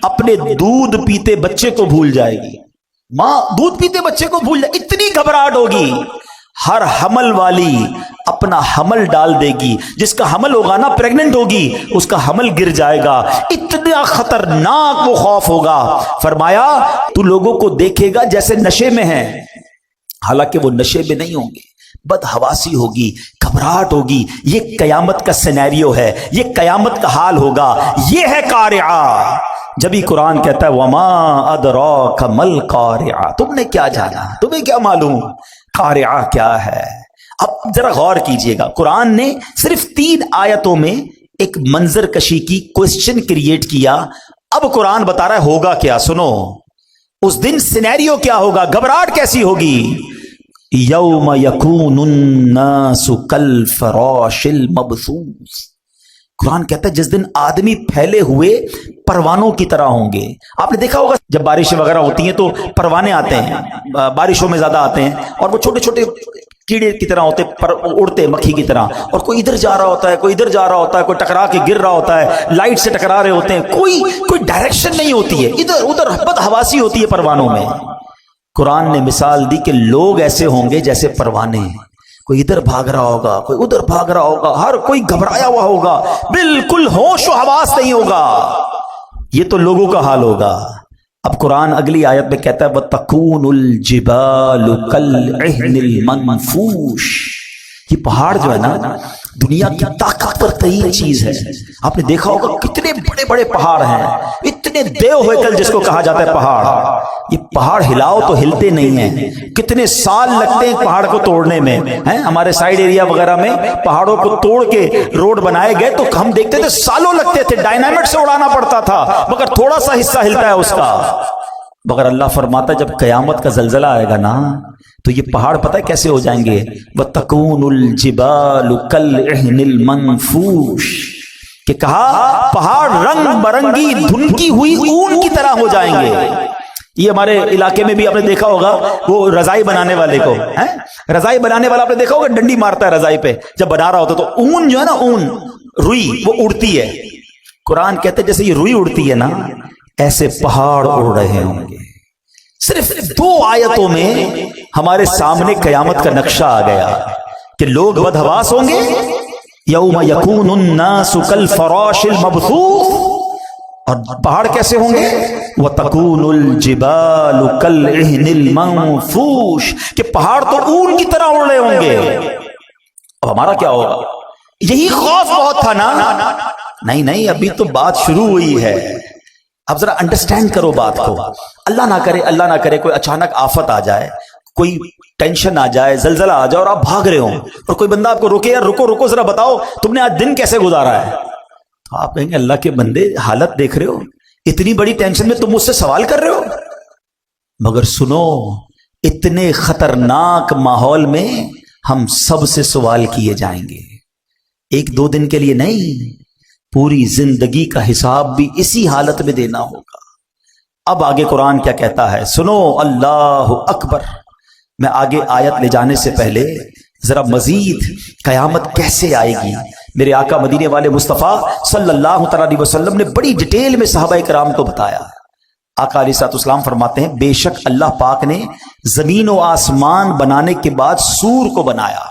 اپنے دودھ پیتے بچے کو بھول جائے گی، ماں دودھ پیتے بچے کو بھول جائے، اتنی گھبراہٹ ہوگی۔ ہر حمل والی اپنا حمل ڈال دے گی، جس کا حمل ہوگا نا پریگننٹ ہوگی، اس کا حمل گر جائے گا، اتنا خطرناک وہ خوف ہوگا۔ فرمایا تو لوگوں کو دیکھے گا جیسے نشے میں ہیں، حالانکہ وہ نشے میں نہیں ہوں گے، بدحواسی ہوگی، گھبراہٹ ہوگی۔ یہ قیامت کا سینیریو ہے، یہ قیامت کا حال ہوگا، یہ ہے قارعہ۔ جبھی قرآن کہتا ہے وما ادراک مل قارعہ، تم نے کیا جانا، تمہیں کیا معلوم قارعہ کیا ہے۔ اب ذرا غور کیجئے گا، قرآن نے صرف 3 آیتوں میں ایک منظر کشی کی، کوسچن کریٹ کیا۔ اب قرآن بتا رہا ہے ہوگا کیا، سنو اس دن سینیریو کیا ہوگا، گھبراہٹ کیسی ہوگی۔ یوم یکون الناس کالفراش المبثوث، قرآن کہتا ہے جس دن آدمی پھیلے ہوئے پروانوں کی طرح ہوں گے۔ آپ نے دیکھا ہوگا جب بارشیں وغیرہ ہوتی ہیں تو پروانے آتے ہیں، بارشوں میں زیادہ آتے ہیں، اور وہ چھوٹے چھوٹے کیڑے کی طرح ہوتے، اڑتے مکھی کی طرح، اور کوئی ادھر جا رہا ہوتا ہے، کوئی ادھر جا رہا ہوتا ہے، کوئی ٹکرا کے گر رہا ہوتا ہے، لائٹ سے ٹکرا رہے ہوتے ہیں، کوئی ڈائریکشن نہیں ہوتی ہے، ادھر ادھر بدحواسی ہوتی ہے پروانوں میں۔ قرآن نے مثال دی کہ لوگ ایسے ہوں گے جیسے پروانے، کوئی ادھر بھاگ رہا ہوگا، کوئی ادھر بھاگ رہا ہوگا، ہر کوئی گھبرایا ہوا ہوگا، بالکل ہوش و حواس نہیں ہوگا۔ یہ تو لوگوں کا حال ہوگا۔ اب قرآن اگلی آیت میں کہتا ہے وَتَكُونُ الْجِبَالُ كَالْعِهْنِ الْمَنْفُوشِ، یہ پہاڑ جو ہے نا دنیا کی طاقتور ترین چیز ہے۔ آپ نے دیکھا ہوگا کتنے بڑے بڑے پہاڑ ہیں، اتنے دیو ہوئکل جس کو کہا جاتا ہے پہاڑ، یہ پہاڑ ہلاؤ تو ہلتے نہیں ہیں، کتنے سال لگتے ہیں پہاڑ کو توڑنے میں۔ ہمارے سائیڈ ایریا وغیرہ میں پہاڑوں کو توڑ کے روڈ بنائے گئے تو ہم دیکھتے تھے سالوں لگتے تھے، ڈائنامٹ سے اڑانا پڑتا تھا، مگر تھوڑا سا حصہ ہلتا ہے اس کا۔ مگر اللہ فرماتا ہے جب قیامت کا زلزلہ آئے گا نا تو یہ پہاڑ پتہ ہے کیسے ہو جائیں گے، وَتَكُونُ الْجِبَالُ كَالْعِهْنِ الْمَنْفُوشِ، کہ کہا پہاڑ رنگ برنگی دھنکی ہوئی اون کی طرح ہو جائیں گے۔ یہ ہمارے علاقے میں بھی آپ نے دیکھا ہوگا، وہ رضائی بنانے والے کو، رضائی بنانے والا آپ نے دیکھا ہوگا ڈنڈی مارتا ہے رضائی پہ جب بنا رہا ہوتا، تو اون جو ہے نا، اون روئی وہ اڑتی ہے۔ قرآن کہتے ہیں جیسے یہ روئی اڑتی ہے نا، ایسے پہاڑ اڑ رہے ہوں گے۔ صرف 2 آیتوں میں ہمارے سامنے قیامت کا نقشہ آ گیا کہ لوگ بدحواس ہوں گے، یوم یکون الناس کالفراش المبثوث، اور پہاڑ کیسے ہوں گے، وَتَكُونُ الْجِبَالُ كَالْعِهْنِ الْمَنْفُوشِ، کہ پہاڑ تو اون کی طرح اڑ رہے ہوں گے۔ اب ہمارا کیا ہوگا؟ یہی خوف بہت تھا نا؟ نہیں، ابھی تو بات شروع ہوئی ہے۔ اب ذرا انڈرسٹینڈ کرو بات کو۔ اللہ نہ کرے کوئی اچانک آفت آ جائے، کوئی ٹینشن آ جائے، زلزلہ آ جائے اور آپ بھاگ رہے ہوں، اور کوئی بندہ آپ کو روکے، یار رکو ذرا بتاؤ تم نے آج دن کیسے گزارا ہے، تو آپ کہیں گے اللہ کے بندے حالت دیکھ رہے ہو، اتنی بڑی ٹینشن میں تم مجھ سے سوال کر رہے ہو۔ مگر سنو، اتنے خطرناک ماحول میں ہم سب سے سوال کیے جائیں گے، 1-2 دن کے لیے نہیں، پوری زندگی کا حساب بھی اسی حالت میں دینا ہوگا۔ اب آگے قرآن کیا کہتا ہے، سنو، اللہ اکبر۔ میں آگے آیت لے جانے سے پہلے ذرا مزید قیامت کیسے آئے گی، میرے آقا مدینے والے مصطفیٰ صلی اللہ تعالیٰ علیہ وسلم نے بڑی ڈیٹیل میں صحابہ کرام کو بتایا۔ آقا علیہ الصلوۃ والسلام فرماتے ہیں بے شک اللہ پاک نے زمین و آسمان بنانے کے بعد سور کو بنایا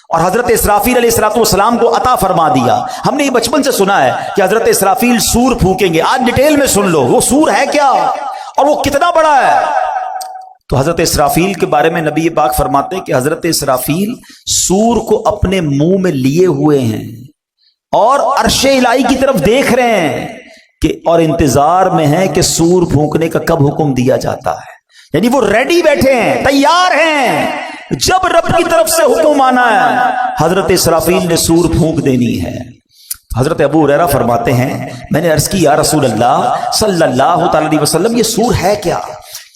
اور حضرت اسرافیل علیہ السلام کو عطا فرما دیا۔ ہم نے یہ بچپن سے سنا ہے کہ حضرت اسرافیل سور پھونکیں گے، آج ڈیٹیل میں سن لو وہ سور ہے کیا اور وہ کتنا بڑا ہے۔ تو حضرت اسرافیل کے بارے میں نبی پاک فرماتے ہیں کہ حضرت اسرافیل سور کو اپنے منہ میں لیے ہوئے ہیں اور عرش الہی کی طرف دیکھ رہے ہیں کہ اور انتظار میں ہیں کہ سور پھونکنے کا کب حکم دیا جاتا ہے، یعنی وہ ریڈی بیٹھے ہیں، تیار ہیں، جب رب کی طرف سے حکم آنا ہے حضرت اسرافیل نے سور پھونک دینی ہے۔ حضرت ابو ہریرہ فرماتے ہیں میں نے عرض کی یا رسول اللہ صلی اللہ تعالی علیہ وسلم یہ سور ہے کیا؟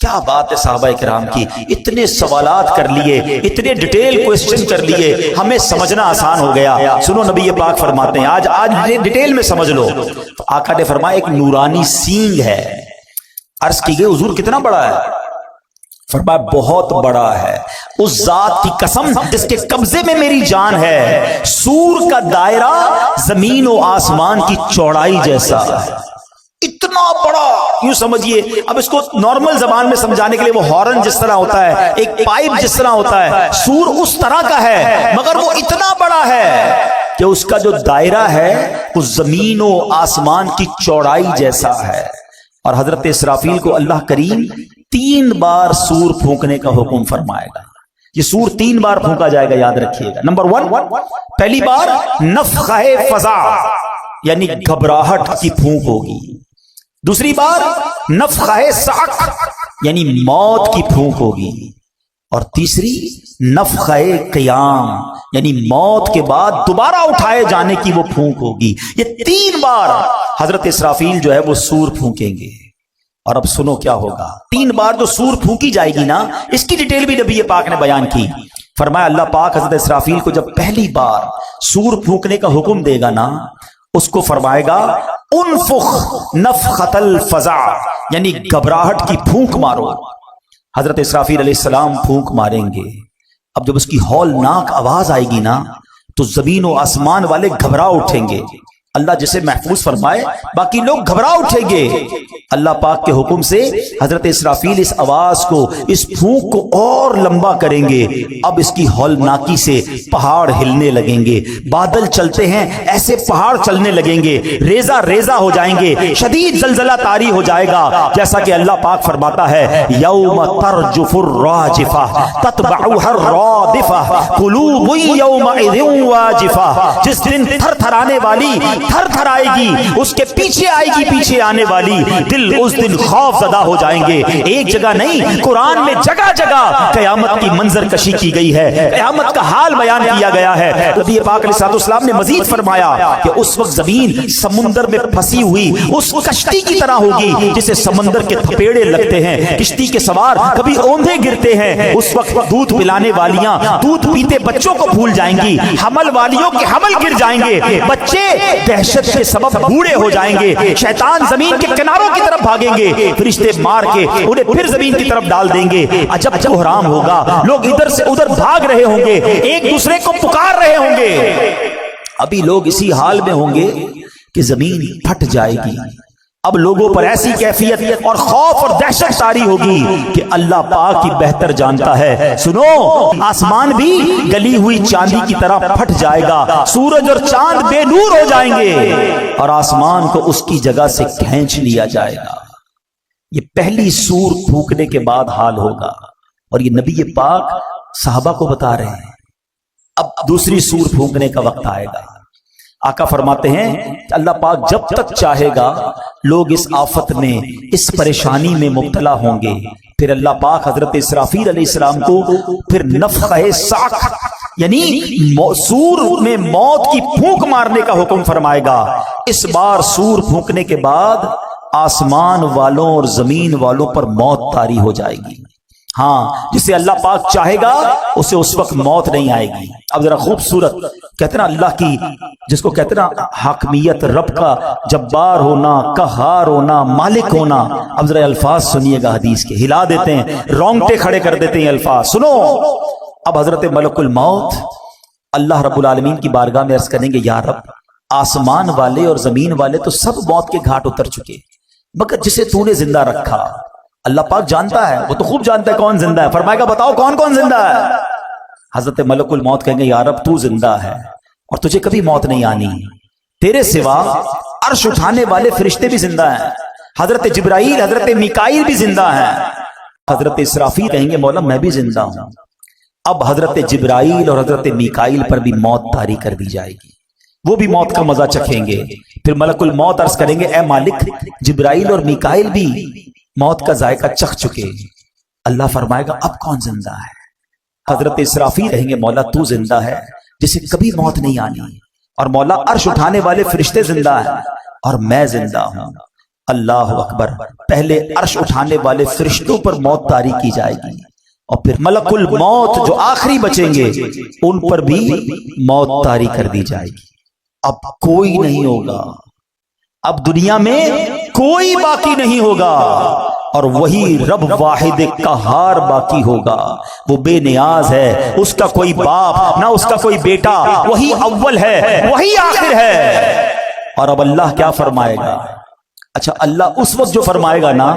کیا بات ہے صحابہ کرام کی، اتنے سوالات کر لیے، اتنے ڈیٹیل کوسچن کر لیے، ہمیں سمجھنا آسان ہو گیا۔ سنو نبی پاک فرماتے ہیں آج ڈیٹیل میں سمجھ لو۔ آقا نے فرمایا ایک نورانی سینگ ہے۔ عرض کی گئی حضور کتنا بڑا ہے؟ فرمایا بہت بڑا ہے، اس ذات کی قسم جس کے قبضے میں میری جان ہے، سور کا دائرہ زمین و آسمان کی چوڑائی جیسا ہے، اتنا بڑا، یوں سمجھیے، اب اس کو نارمل زبان میں سمجھانے کے لیے وہ ہارن جس طرح ہوتا ہے، ایک پائپ جس طرح ہوتا ہے، سور اس طرح کا ہے، مگر وہ اتنا بڑا ہے کہ اس کا جو دائرہ ہے وہ زمین و آسمان کی چوڑائی جیسا ہے۔ اور حضرت اسرافیل کو اللہ کریم 3 بار سور پھونکنے کا حکم فرمائے گا۔ یہ سور 3 بار پھونکا جائے گا، یاد رکھیے گا۔ نمبر 1، پہلی بار نفخہ فزع یعنی گھبراہٹ کی پھونک ہوگی۔ دوسری بار نفخہ صعق یعنی موت کی پھونک ہوگی، اور تیسری نفخہ قیام یعنی موت کے بعد دوبارہ اٹھائے جانے کی وہ پھونک ہوگی۔ یہ 3 بار حضرت اسرافیل جو ہے وہ سور پھونکیں گے۔ اور اب سنو کیا ہوگا۔ 3 بار جو سور پھونکی جائے گی نا، اس کی ڈیٹیل بھی نبی پاک نے بیان کی۔ فرمایا اللہ پاک حضرت اسرافیل کو جب پہلی بار سور پھونکنے کا حکم دے گا نا، اس کو فرمائے گا انفخ نفخۃ الفزع یعنی گھبراہٹ کی پھونک مارو۔ حضرت اسرافیل علیہ السلام پھونک ماریں گے۔ اب جب اس کی ہولناک آواز آئے گی نا، تو زمین و آسمان والے گھبرا اٹھیں گے۔ اللہ جسے محفوظ فرمائے، باقی لوگ گھبرا اٹھیں گے۔ اللہ پاک کے حکم سے حضرت اسرافیل اس آواز کو، اس پھونک کو اور لمبا کریں گے۔ اب اس کی ہولناکی سے پہاڑ ہلنے لگیں گے، بادل چلتے ہیں ایسے پہاڑ چلنے لگیں گے، ریزہ ریزہ ہو جائیں گے، شدید زلزلہ طاری ہو جائے گا، جیسا کہ اللہ پاک فرماتا ہے یوم ترجف الراجفہ تتبعها الرادفہ قلوب یومئذ واجفہ، جس دن تھر تھرانے والی تھر تھر آئے گی، اس کے پیچھے آئے گی پیچھے آنے والی، دل اس دن خوف زدہ ہو جائیں گے۔ ایک جگہ نہیں، قرآن میں جگہ جگہ قیامت کی منظر کشی کی گئی ہے، قیامت کا حال بیان کیا گیا ہے۔ نبی پاک علیہ السلام نے مزید فرمایا کہ اس وقت زمین سمندر میں پھنسی ہوئی اس کشتی کی طرح ہوگی جسے سمندر کے تھپیڑے لگتے ہیں، کشتی کے سوار کبھی اوندھے گرتے ہیں، اس وقت دودھ پلانے والیاں دودھ پیتے بچوں کو بھول جائیں گی، حمل والیوں کے حمل گر جائیں گے، بچے دہشت کے سبب بوڑھے ہو جائیں گے، شیطان زمین کے کناروں کی طرف بھاگیں گے، فرشتے مار کے انہیں پھر زمین کی طرف ڈال دیں گے۔ عجب بحران ہوگا، لوگ ادھر سے ادھر بھاگ رہے ہوں گے، ایک دوسرے کو پکار رہے ہوں گے۔ ابھی لوگ اسی حال میں ہوں گے کہ زمین پھٹ جائے گی۔ اب لوگوں پر ایسی کیفیت اور خوف اور دہشت طاری ہوگی کہ اللہ پاک ہی بہتر جانتا ہے۔ سنو، آسمان بھی گلی ہوئی چاندی کی طرح پھٹ جائے گا، سورج اور چاند بے نور ہو جائیں گے، اور آسمان کو اس کی جگہ سے کھینچ لیا جائے گا۔ یہ پہلی سور پھونکنے کے بعد حال ہوگا، اور یہ نبی پاک صحابہ کو بتا رہے ہیں۔ اب دوسری سور پھونکنے کا وقت آئے گا۔ آقا فرماتے ہیں کہ اللہ پاک جب تک چاہے گا لوگ اس آفت میں، اس پریشانی میں مبتلا ہوں گے، پھر اللہ پاک حضرت اسرافیل علیہ السلام کو پھر نفخہ صعق یعنی سور میں موت کی پھونک مارنے کا حکم فرمائے گا۔ اس بار سور پھونکنے کے بعد آسمان والوں اور زمین والوں پر موت طاری ہو جائے گی۔ ہاں، جسے اللہ پاک چاہے گا اسے اس وقت موت نہیں آئے گی۔ اب ذرا خوبصورت کہتے نا اللہ کی، جس کو کہتے نا حاکمیت، رب کا جبار ہونا، قہار ہونا، مالک ہونا۔ اب ذرا الفاظ سنیے گا حدیث کے، ہلا دیتے ہیں، رونگٹے کھڑے کر دیتے ہیں الفاظ۔ سنو، اب حضرت ملک الموت اللہ رب العالمین کی بارگاہ میں عرض کریں گے یا رب، آسمان والے اور زمین والے تو سب موت کے گھاٹ اتر چکے، مگر جسے تو نے زندہ رکھا، اللہ پاک جانتا ہے، وہ تو خوب جانتا ہے کون زندہ ہے۔ فرمائے گا بتاؤ کون کون زندہ ہے؟ حضرت ملک الموت کہیں گے یا رب تو زندہ ہے اور تجھے کبھی موت نہیں آنی، تیرے سوا عرش اٹھانے والے فرشتے بھی زندہ ہیں، حضرت جبرائیل، حضرت میکائیل بھی زندہ ہیں۔ حضرت اسرافیل کہیں گے مولا میں بھی زندہ ہوں۔ اب حضرت جبرائیل اور حضرت میکائیل پر بھی موت طاری کر دی جائے گی، وہ بھی موت کا مزہ چکھیں گے۔ پھر ملک الموت عرض کریں گے اے مالک، جبرائیل اور میکائیل بھی موت کا ذائقہ چکھ چکے۔ اللہ فرمائے گا اب کون زندہ ہے؟ حضرت اسرافیل کہیں گے مولا تو زندہ ہے جسے کبھی موت نہیں آنی، اور مولا عرش اٹھانے والے فرشتے زندہ ہیں اور میں زندہ ہوں۔ اللہ اکبر، پہلے عرش اٹھانے والے فرشتوں پر موت طاری کی جائے گی، اور پھر ملک الموت جو آخری بچیں گے ان پر بھی موت طاری کر دی جائے گی۔ اب کوئی نہیں ہوگا، اب دنیا میں کوئی باقی نہیں ہوگا، اور وہی رب واحد قہار باقی ہوگا۔ وہ بے نیاز ہے، اس کا کوئی باپ نہ اس کا کوئی بیٹا، وہی اول ہے وہی آخر ہے۔ اور اب اللہ کیا فرمائے گا؟ اچھا اللہ اس وقت جو فرمائے گا نا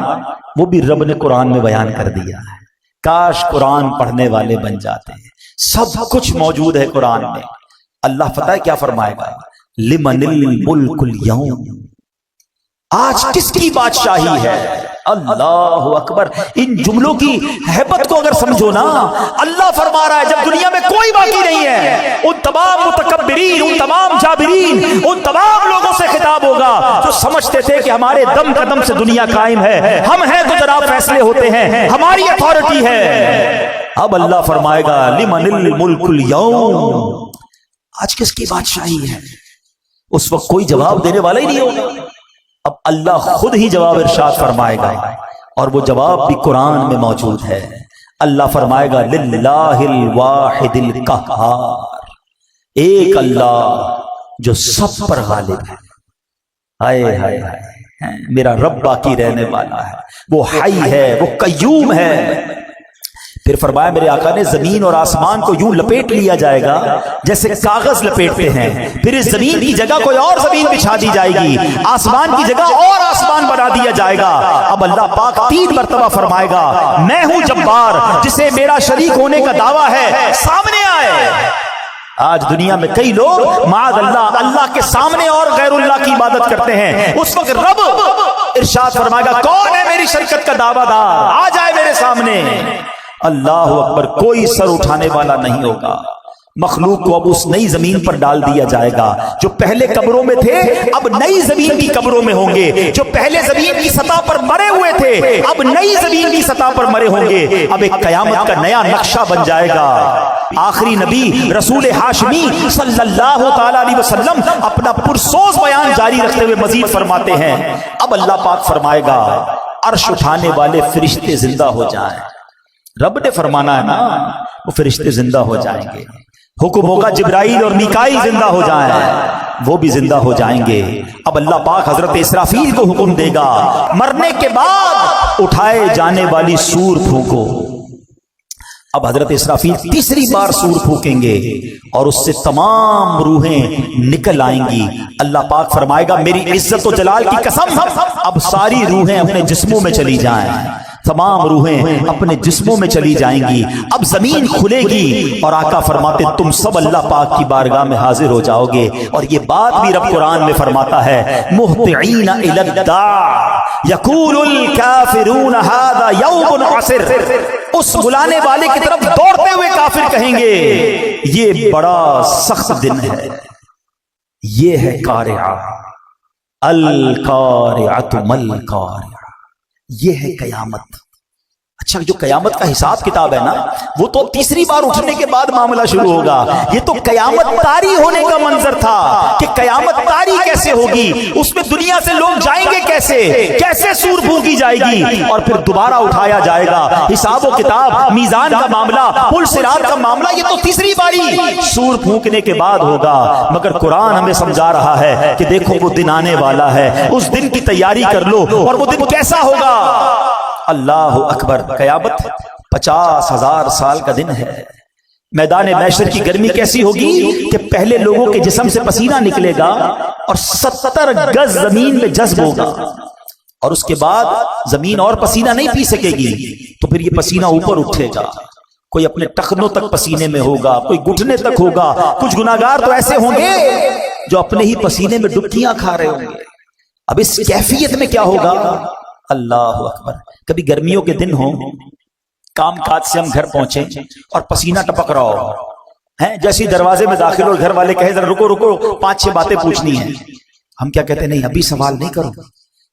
وہ بھی رب نے قرآن میں بیان کر دیا ہے. کاش قرآن پڑھنے والے بن جاتے ہیں. سب کچھ موجود ہے قرآن میں. اللہ پتہ ہے کیا فرمائے گا؟ لمن الملک اليوم. آج کس کی بادشاہی ہے؟ اللہ اکبر. ان جملوں کی ہیبت کو اگر سمجھو نا، اللہ فرما رہا ہے جب دنیا میں کوئی باقی نہیں ہے، ان تمام متکبرین، ان تمام جابرین، ان تمام لوگوں سے خطاب ہوگا جو سمجھتے تھے کہ ہمارے دم قدم سے دنیا قائم ہے، ہم ہیں تو جناب فیصلے ہوتے ہیں، ہماری اتھارٹی ہے. اب اللہ فرمائے گا لمن الملک اليوم. آج کس کی بادشاہی ہے؟ اس وقت کوئی جواب دینے والا ہی نہیں ہوگا. اب اللہ خود ہی جواب ارشاد فرمائے گا، اور وہ جواب بھی قرآن میں موجود ہے. اللہ فرمائے گا للہ الواحد القہار. ایک اللہ جو سب پر غالب ہے. ہائے ہائے ہائے، میرا رب باقی رہنے والا ہے، وہ حی ہے، وہ قیوم ہے. پھر فرمایا میرے آقا نے زمین اور آسمان کو یوں لپیٹ لیا جائے گا جیسے کاغذ لپیٹتے ہیں. پھر اس زمین کی جگہ کوئی اور زمین بچھا دی جائے گی، آسمان کی جگہ اور آسمان بنا دیا جائے گا. اب اللہ پاک 3 مرتبہ فرمائے گا میں ہوں جبار، جسے میرا شریک ہونے کا دعویٰ ہے سامنے آئے. آج دنیا میں کئی لوگ معاذ اللہ اللہ کے سامنے اور غیر اللہ کی عبادت کرتے ہیں. اس وقت رب ارشاد فرمائے گا کون ہے میری شرکت کا دعویٰ دار، آ جائے میرے سامنے. اللہ اکبر. کوئی سر اٹھانے والا نہیں ہوگا. مخلوق کو اب اس نئی زمین پر ڈال دیا جائے گا. جو پہلے قبروں میں تھے اب نئی زمین کی قبروں میں ہوں گے. جو پہلے زمین کی سطح پر مرے ہوئے تھے اب نئی زمین کی سطح پر مرے ہوں گے. اب ایک قیامت کا نیا نقشہ بن جائے گا. آخری نبی رسول ہاشمی صلی اللہ تعالی علیہ وسلم اپنا پرسوز بیان جاری رکھتے ہوئے مزید فرماتے ہیں اب اللہ پاک فرمائے گا عرش اٹھانے والے فرشتے زندہ ہو جائیں. رب نے فرمانا ہے نا وہ فرشتے زندہ ہو جائیں گے. حکم ہوگا جبرائیل اور میکائیل زندہ ہو جائیں، وہ بھی زندہ ہو جائیں گے. اب اللہ پاک حضرت اسرافیل کو حکم دے گا مرنے کے بعد اٹھائے جانے والی سور پھونکو. اب حضرت اسرافیل تیسری بار سور پھونکیں گے اور اس سے تمام روحیں نکل آئیں گی. اللہ پاک فرمائے گا میری عزت و جلال کی قسم اب ساری روحیں اپنے جسموں میں چلی جائیں. تمام روحیں اپنے جسموں میں چلی جائیں گی. اب زمین کھلے گی اور آقا فرماتے تم سب اللہ پاک کی بارگاہ میں حاضر ہو جاؤ گے. اور یہ بات بھی رب قرآن میں فرماتا ہے مہطعین الی الداع یقول الکافرون ھذا یوم عسر. اس بلانے والے کی طرف دوڑتے ہوئے کافر کہیں گے یہ بڑا سخت دن ہے. یہ ہے قارعہ القارعۃ مل قارعہ، یہ ہے قیامت. اچھا جو قیامت کا حساب کتاب ہے نا وہ تو تیسری بار اٹھنے کے بعد معاملہ شروع ہوگا. یہ تو قیامت طاری ہونے کا منظر تھا کہ قیامت طاری کیسے ہوگی، اس میں دنیا سے لوگ جائیں گے کیسے، کیسے سور پھونکی جائے گی اور پھر دوبارہ اٹھایا جائے گا. حساب و کتاب، میزان کا معاملہ، پل صراط کا معاملہ یہ تو تیسری باری سور پھونکنے کے بعد ہوگا. مگر قرآن ہمیں سمجھا رہا ہے کہ دیکھو وہ دن آنے والا ہے، اس دن کی تیاری کر لو. اور وہ دن کیسا ہوگا؟ اللہ اکبر. قیامت 50,000 سال کا دن ہے. میدان محشر کی گرمی کیسی ہوگی کہ پہلے لوگوں کے جسم سے پسینہ نکلے گا اور 70 گز زمین میں جذب ہوگا اور اس کے بعد زمین اور پسینہ نہیں پی سکے گی. تو پھر یہ پسینہ اوپر اٹھے گا. کوئی اپنے ٹخنوں تک پسینے میں ہوگا، کوئی گھٹنے تک ہوگا. کچھ گناہگار تو ایسے ہوں گے جو اپنے ہی پسینے میں ڈبکیاں کھا رہے ہوں گے. اب اس کیفیت میں کیا ہوگا؟ اللہ اکبر. کبھی گرمیوں کے دن ہوں، کام کاج سے ہم گھر پہنچے اور پسینہ ٹپک رہا ہو ہیں، جیسے دروازے میں داخل ہو گھر والے کہے ذرا رکو رکو 5-6 باتیں پوچھنی ہیں. ہم کیا کہتے ہیں نہیں ابھی سوال نہیں کرو،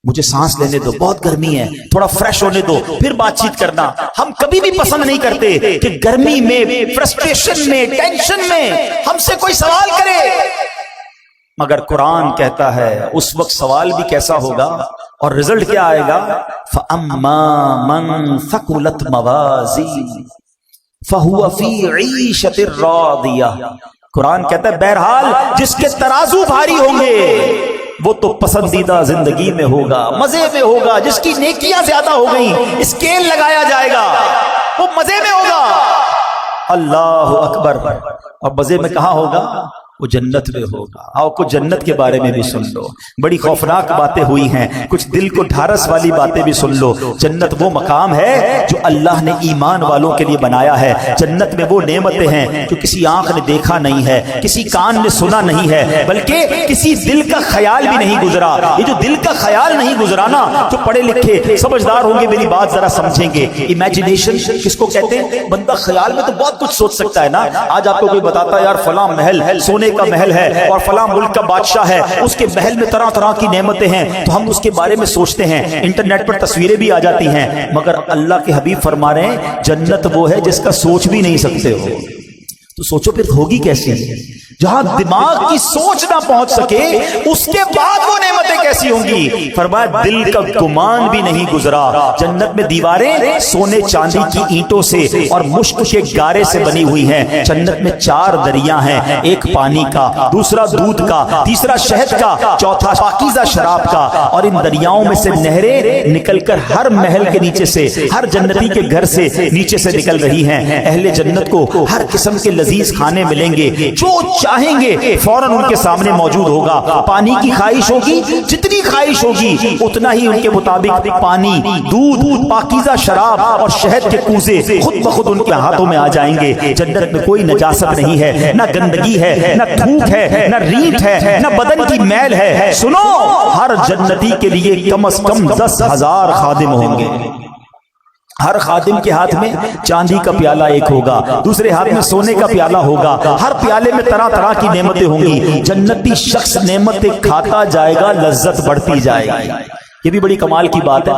مجھے سانس لینے دو، بہت گرمی ہے، تھوڑا فریش ہونے دو پھر بات چیت کرنا. ہم کبھی بھی پسند نہیں کرتے کہ گرمی میں، فرسٹریشن میں، ٹینشن میں ہم سے کوئی سوال کرے. مگر قرآن کہتا ہے اس وقت سوال بھی کیسا ہوگا اور رزلٹ کیا آئے گا؟ فَأَمَّا مَنْ ثَقُلَتْ مَوَازِينُهُ فَهُوَ فِي عِيشَةٍ رَاضِيَةٍ. قرآن کہتا ہے بہرحال جس کے ترازو بھاری ہوں گے وہ تو پسندیدہ زندگی میں ہوگا، مزے میں ہوگا. جس کی نیکیاں زیادہ ہو گئیں اسکیل لگایا جائے گا وہ مزے میں ہوگا. اللہ اکبر. اور مزے میں کہاں ہوگا؟ وہ جنت میں ہوگا. آؤ کچھ جنت کے بارے میں بھی سن لو. بڑی خوفناک باتیں ہوئی ہیں, کچھ دل کو ڈھارس والی باتیں بھی سن لو. جنت وہ مقام ہے جو اللہ نے ایمان والوں کے لیے بنایا ہے. جنت میں وہ نعمتیں ہیں جو کسی آنکھ نے دیکھا نہیں ہے, کسی کان نے سنا نہیں ہے, بلکہ کسی دل کا خیال بھی نہیں گزرا. یہ جو دل کا خیال نہیں گزرا نا, جو پڑھے لکھے سمجھدار ہوں گے میری بات ذرا سمجھیں گے. امیجنیشن کس کو کہتے ہیں؟ بندہ خیال میں تو بہت کچھ سوچ سکتا ہے نا. آج آپ کو کوئی بتاتا ہے یار فلاں محل سونے کا محل ہے اور فلاں ملک کا بادشاہ ہے, اس کے محل میں طرح طرح کی نعمتیں ہیں, تو ہم اس کے بارے میں سوچتے ہیں, انٹرنیٹ پر تصویریں بھی آ جاتی ہیں. مگر اللہ کے حبیب فرما رہے ہیں جنت وہ ہے جس کا سوچ بھی نہیں سکتے ہو. تو سوچو پھر ہوگی کیسی؟ جہاں دماغ کی سوچ نہ پہنچ سکے اس کے بعد وہ نعمتیں کیسی ہوں گی؟ فرمایا دل کا گمان بھی نہیں گزرا. جنت میں دیواریں سونے چاندی کی اینٹوں سے اور مشک کے گارے سے بنی ہوئی ہیں. جنت میں 4 دریا ہیں, ایک پانی کا, دوسرا دودھ کا, تیسرا شہد کا, چوتھا پاکیزہ شراب کا. اور ان دریاؤں میں سے نہریں نکل کر ہر محل کے نیچے سے, ہر جنتی کے گھر سے نیچے سے نکل رہی ہیں. اہل جنت کو ہر قسم کے لذیذ کھانے ملیں گے, جو چاہیں گے فوراً ان کے سامنے موجود ہوگا. پانی کی خواہش ہوگی, جتنی خواہش ہوگی اتنا ہی ان کے مطابق پانی, دودھ, پاکیزہ شراب اور شہد کے کوزے خود بخود ان کے ہاتھوں میں آ جائیں گے. جنت میں کوئی نجاست نہیں ہے, نہ گندگی ہے, نہ تھوک ہے, نہ ریت ہے, نہ بدن کی میل ہے. سنو, ہر جنتی کے لیے کم از کم 10,000 خادم ہوں گے. ہر خادم کے ہاتھ میں چاندی کا پیالہ ایک ہوگا, دوسرے ہاتھ میں سونے کا پیالہ ہوگا. ہر پیالے میں طرح طرح کی نعمتیں ہوں گی. جنتی شخص نعمتیں کھاتا جائے گا, لذت بڑھتی جائے گی. یہ بھی بڑی کمال کی بات ہے,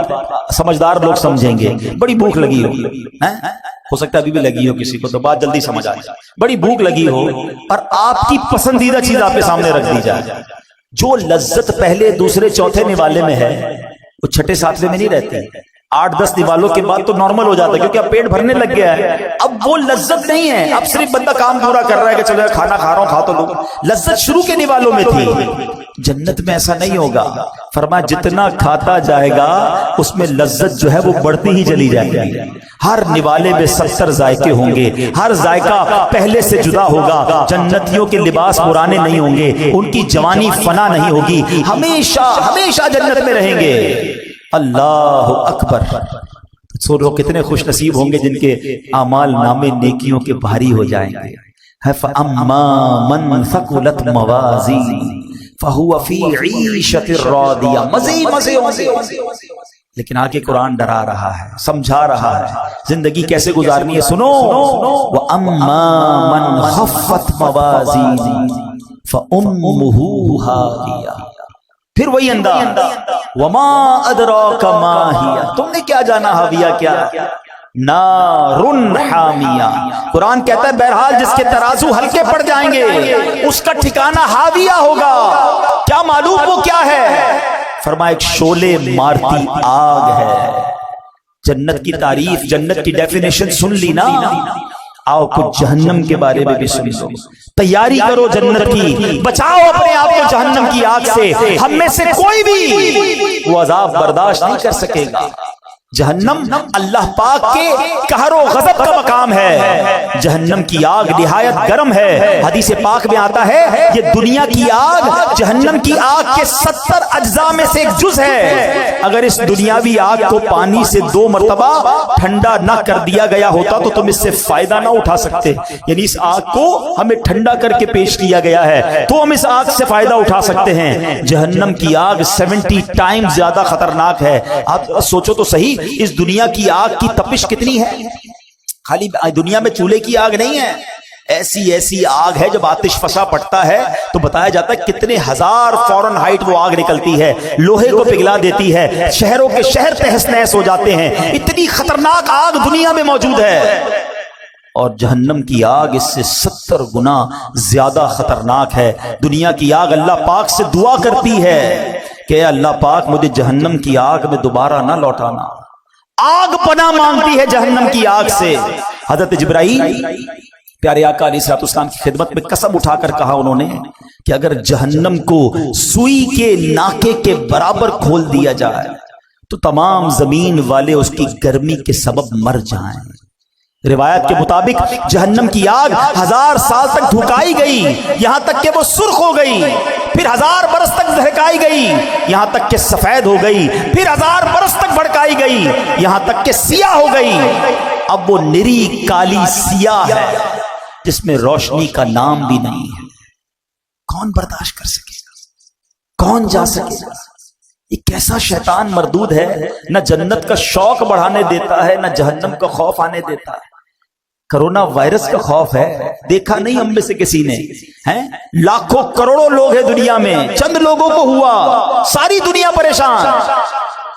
سمجھدار لوگ سمجھیں گے. بڑی بھوک لگی ہو سکتا ہے ابھی بھی لگی ہو کسی کو, تو بات جلدی سمجھ آئے. بڑی بھوک لگی ہو اور آپ کی پسندیدہ چیز آپ کے سامنے رکھ دی جائے. جو لذت پہلے دوسرے چوتھے نوالے میں ہے وہ چھٹے ساتویں میں نہیں رہتی. 8-10 نوالوں کے بعد تو نارمل ہو جاتا ہے, کیونکہ اب پیٹ بھرنے لگ گیا ہے. اب وہ لذت نہیں ہے, اب صرف بندہ کام پورا کر رہا ہے کہ چلو کھانا کھا رہا ہوں, کھا تو لوں. لذت شروع کے نوالوں میں تھی. جنت میں ایسا نہیں ہوگا. فرمایا جتنا کھاتا جائے گا اس میں لذت جو ہے وہ بڑھتی ہی چلی جائے گی. ہر نوالے میں 70 ذائقے ہوں گے, ہر ذائقہ پہلے سے جدا ہوگا. جنتیوں کے لباس پرانے نہیں ہوں گے, ان کی جوانی فنا نہیں ہوگی, ہمیشہ ہمیشہ جنت میں رہیں گے. اللہ اکبر. سو کتنے خوش نصیب ہوں گے جن کے اعمال نامے نیکیوں کے بھاری ہو جائیں گے. فَأَمَّا مَنْ ثَقُلَتْ مَوَازِينُهُ فَهُوَ فِي عِيشَةٍ رَاضِيَةٍ. مزے ہوں گے. لیکن آگے قرآن ڈرا رہا ہے, سمجھا رہا ہے زندگی کیسے گزارنی ہے. سنو, وَأَمَّا مَنْ خَفَّتْ مَوَازِينُهُ فَأُمُّهُ هَاوِيَةٌ. پھر وہی انداز, وما ادراک ما ہی, تم نے کیا جانا حاویہ کیا؟ نارن حامیہ. قرآن کہتا ہے بہرحال جس کے ترازو ہلکے پڑ جائیں گے اس کا ٹھکانہ حاویہ ہوگا. کیا معلوم وہ کیا ہے؟ فرمایا ایک شعلے مارتی آگ ہے. جنت کی تعریف, جنت کی ڈیفینیشن سن لی نا. آؤ کچھ جہنم کے بارے میں بھی سن لو. تیاری کرو جنت کی, بچاؤ اپنے آپ کو جہنم کی آگ سے. ہم میں سے کوئی بھی وہ عذاب برداشت نہیں کر سکے گا. جہنم اللہ پاک کے قہر و غضب کا مقام ہے. جہنم کی آگ نہایت گرم ہے. حدیث پاک میں آتا ہے یہ دنیا کی آگ جہنم کی آگ کے 70 اجزاء میں سے ایک جز ہے. اگر اس دنیاوی آگ کو پانی سے 2 مرتبہ ٹھنڈا نہ کر دیا گیا ہوتا تو تم اس سے فائدہ نہ اٹھا سکتے. یعنی اس آگ کو ہمیں ٹھنڈا کر کے پیش کیا گیا ہے تو ہم اس آگ سے فائدہ اٹھا سکتے ہیں. جہنم کی آگ 70 ٹائم زیادہ خطرناک ہے. آپ سوچو تو صحیح, اس دنیا کی آگ کی تپش کتنی ہے. خالی دنیا میں چولہے کی آگ نہیں ہے, ایسی آگ ہے جب آتش فشاں پڑتا ہے تو بتایا جاتا ہے کتنے ہزار فارن ہائٹ وہ آگ نکلتی ہے, لوہے کو پگھلا دیتی ہے, شہروں کے شہر تہس نہس ہو جاتے ہیں. اتنی خطرناک آگ دنیا میں موجود ہے. اور جہنم کی آگ اس سے 70 گنا زیادہ خطرناک ہے. دنیا کی آگ اللہ پاک سے دعا کرتی ہے کہ اے اللہ پاک مجھے جہنم کی آگ میں دوبارہ نہ لوٹانا. آگ پناہ مانگتی ہے جہنم کی آگ سے. حضرت جبرائیل پیارے آقا علیہ السلام کی خدمت میں قسم اٹھا کر کہا انہوں نے کہ اگر جہنم کو سوئی کے ناکے کے برابر کھول دیا جائے تو تمام زمین والے اس کی گرمی کے سبب مر جائیں. روایت کے مطابق جہنم کی آگ 1000 سال تک دھکائی گئی یہاں تک کہ وہ سرخ ہو گئی، پھر 1000 برس تک دھکائی گئی یہاں تک کہ سفید ہو گئی، پھر 1000 برس تک بھڑکائی گئی یہاں تک کہ سیاہ ہو گئی۔ اب وہ نری کالی سیاہ ہے جس میں روشنی کا نام بھی نہیں ہے۔ کون برداشت کر سکے؟ کون جا سکے؟ یہ کیسا شیطان مردود ہے، نہ جنت کا شوق بڑھانے دیتا ہے نہ جہنم کا خوف آنے دیتا ہے۔ کرونا وائرس کا خوف ہے، دیکھا نہیں ہم میں سے کسی نے، ہیں لاکھوں کروڑوں لوگ ہیں دنیا میں، چند لوگوں کو ہوا، ساری دنیا پریشان،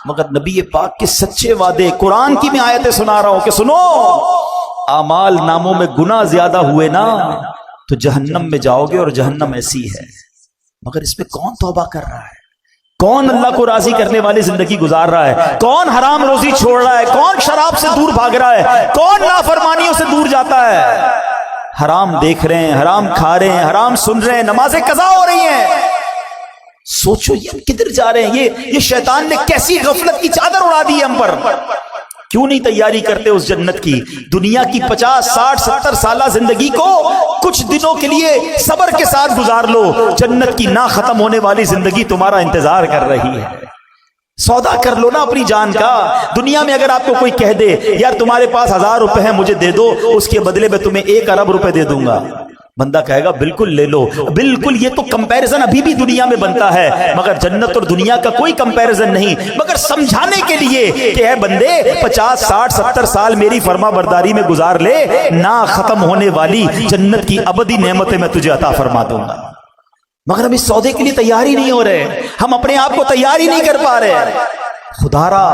مگر نبی پاک کے سچے وعدے، قرآن کی میں آیتیں سنا رہا ہوں کہ سنو، اعمال ناموں میں گناہ زیادہ ہوئے نا تو جہنم میں جاؤ گے، اور جہنم ایسی ہے۔ مگر اس میں کون توبہ کر رہا ہے؟ کون اللہ کو راضی کرنے والی زندگی گزار رہا ہے؟ کون حرام روزی چھوڑ رہا ہے؟ کون شراب سے دور بھاگ رہا ہے؟ کون نافرمانیوں سے دور جاتا ہے؟ حرام دیکھ رہے ہیں، حرام کھا رہے ہیں، حرام سن رہے ہیں، نمازیں قضا ہو رہی ہیں۔ سوچو یہ کدھر جا رہے ہیں؟ یہ شیطان نے کیسی غفلت کی چادر اڑا دی ہے ہم پر۔ کیوں نہیں تیاری کرتے اس جنت کی؟ دنیا کی 50 60 70 سالہ زندگی کو کچھ دنوں کے لیے صبر کے ساتھ گزار لو، جنت کی نہ ختم ہونے والی زندگی تمہارا انتظار کر رہی ہے۔ سودا کر لو نا اپنی جان کا۔ دنیا میں اگر آپ کو کوئی کہہ دے یار تمہارے پاس 1000 روپے ہیں مجھے دے دو، اس کے بدلے میں تمہیں 1 ارب روپے دے دوں گا، بندہ کہے گا بالکل لے لو۔ بالکل، یہ تو کمپیریزن ابھی بھی دنیا میں بنتا ہے، مگر جنت اور دنیا کا کوئی کمپیریزن نہیں۔ مگر سمجھانے کے لیے کہ اے بندے 50 60 70 سال میری فرما برداری میں گزار لے، نہ ختم ہونے والی جنت کی ابدی نعمتیں میں تجھے عطا فرما دوں گا۔ مگر ہم اس سودے کے لیے تیار ہی نہیں ہو رہے، ہم اپنے آپ کو تیار ہی نہیں کر پا رہے۔ خدا را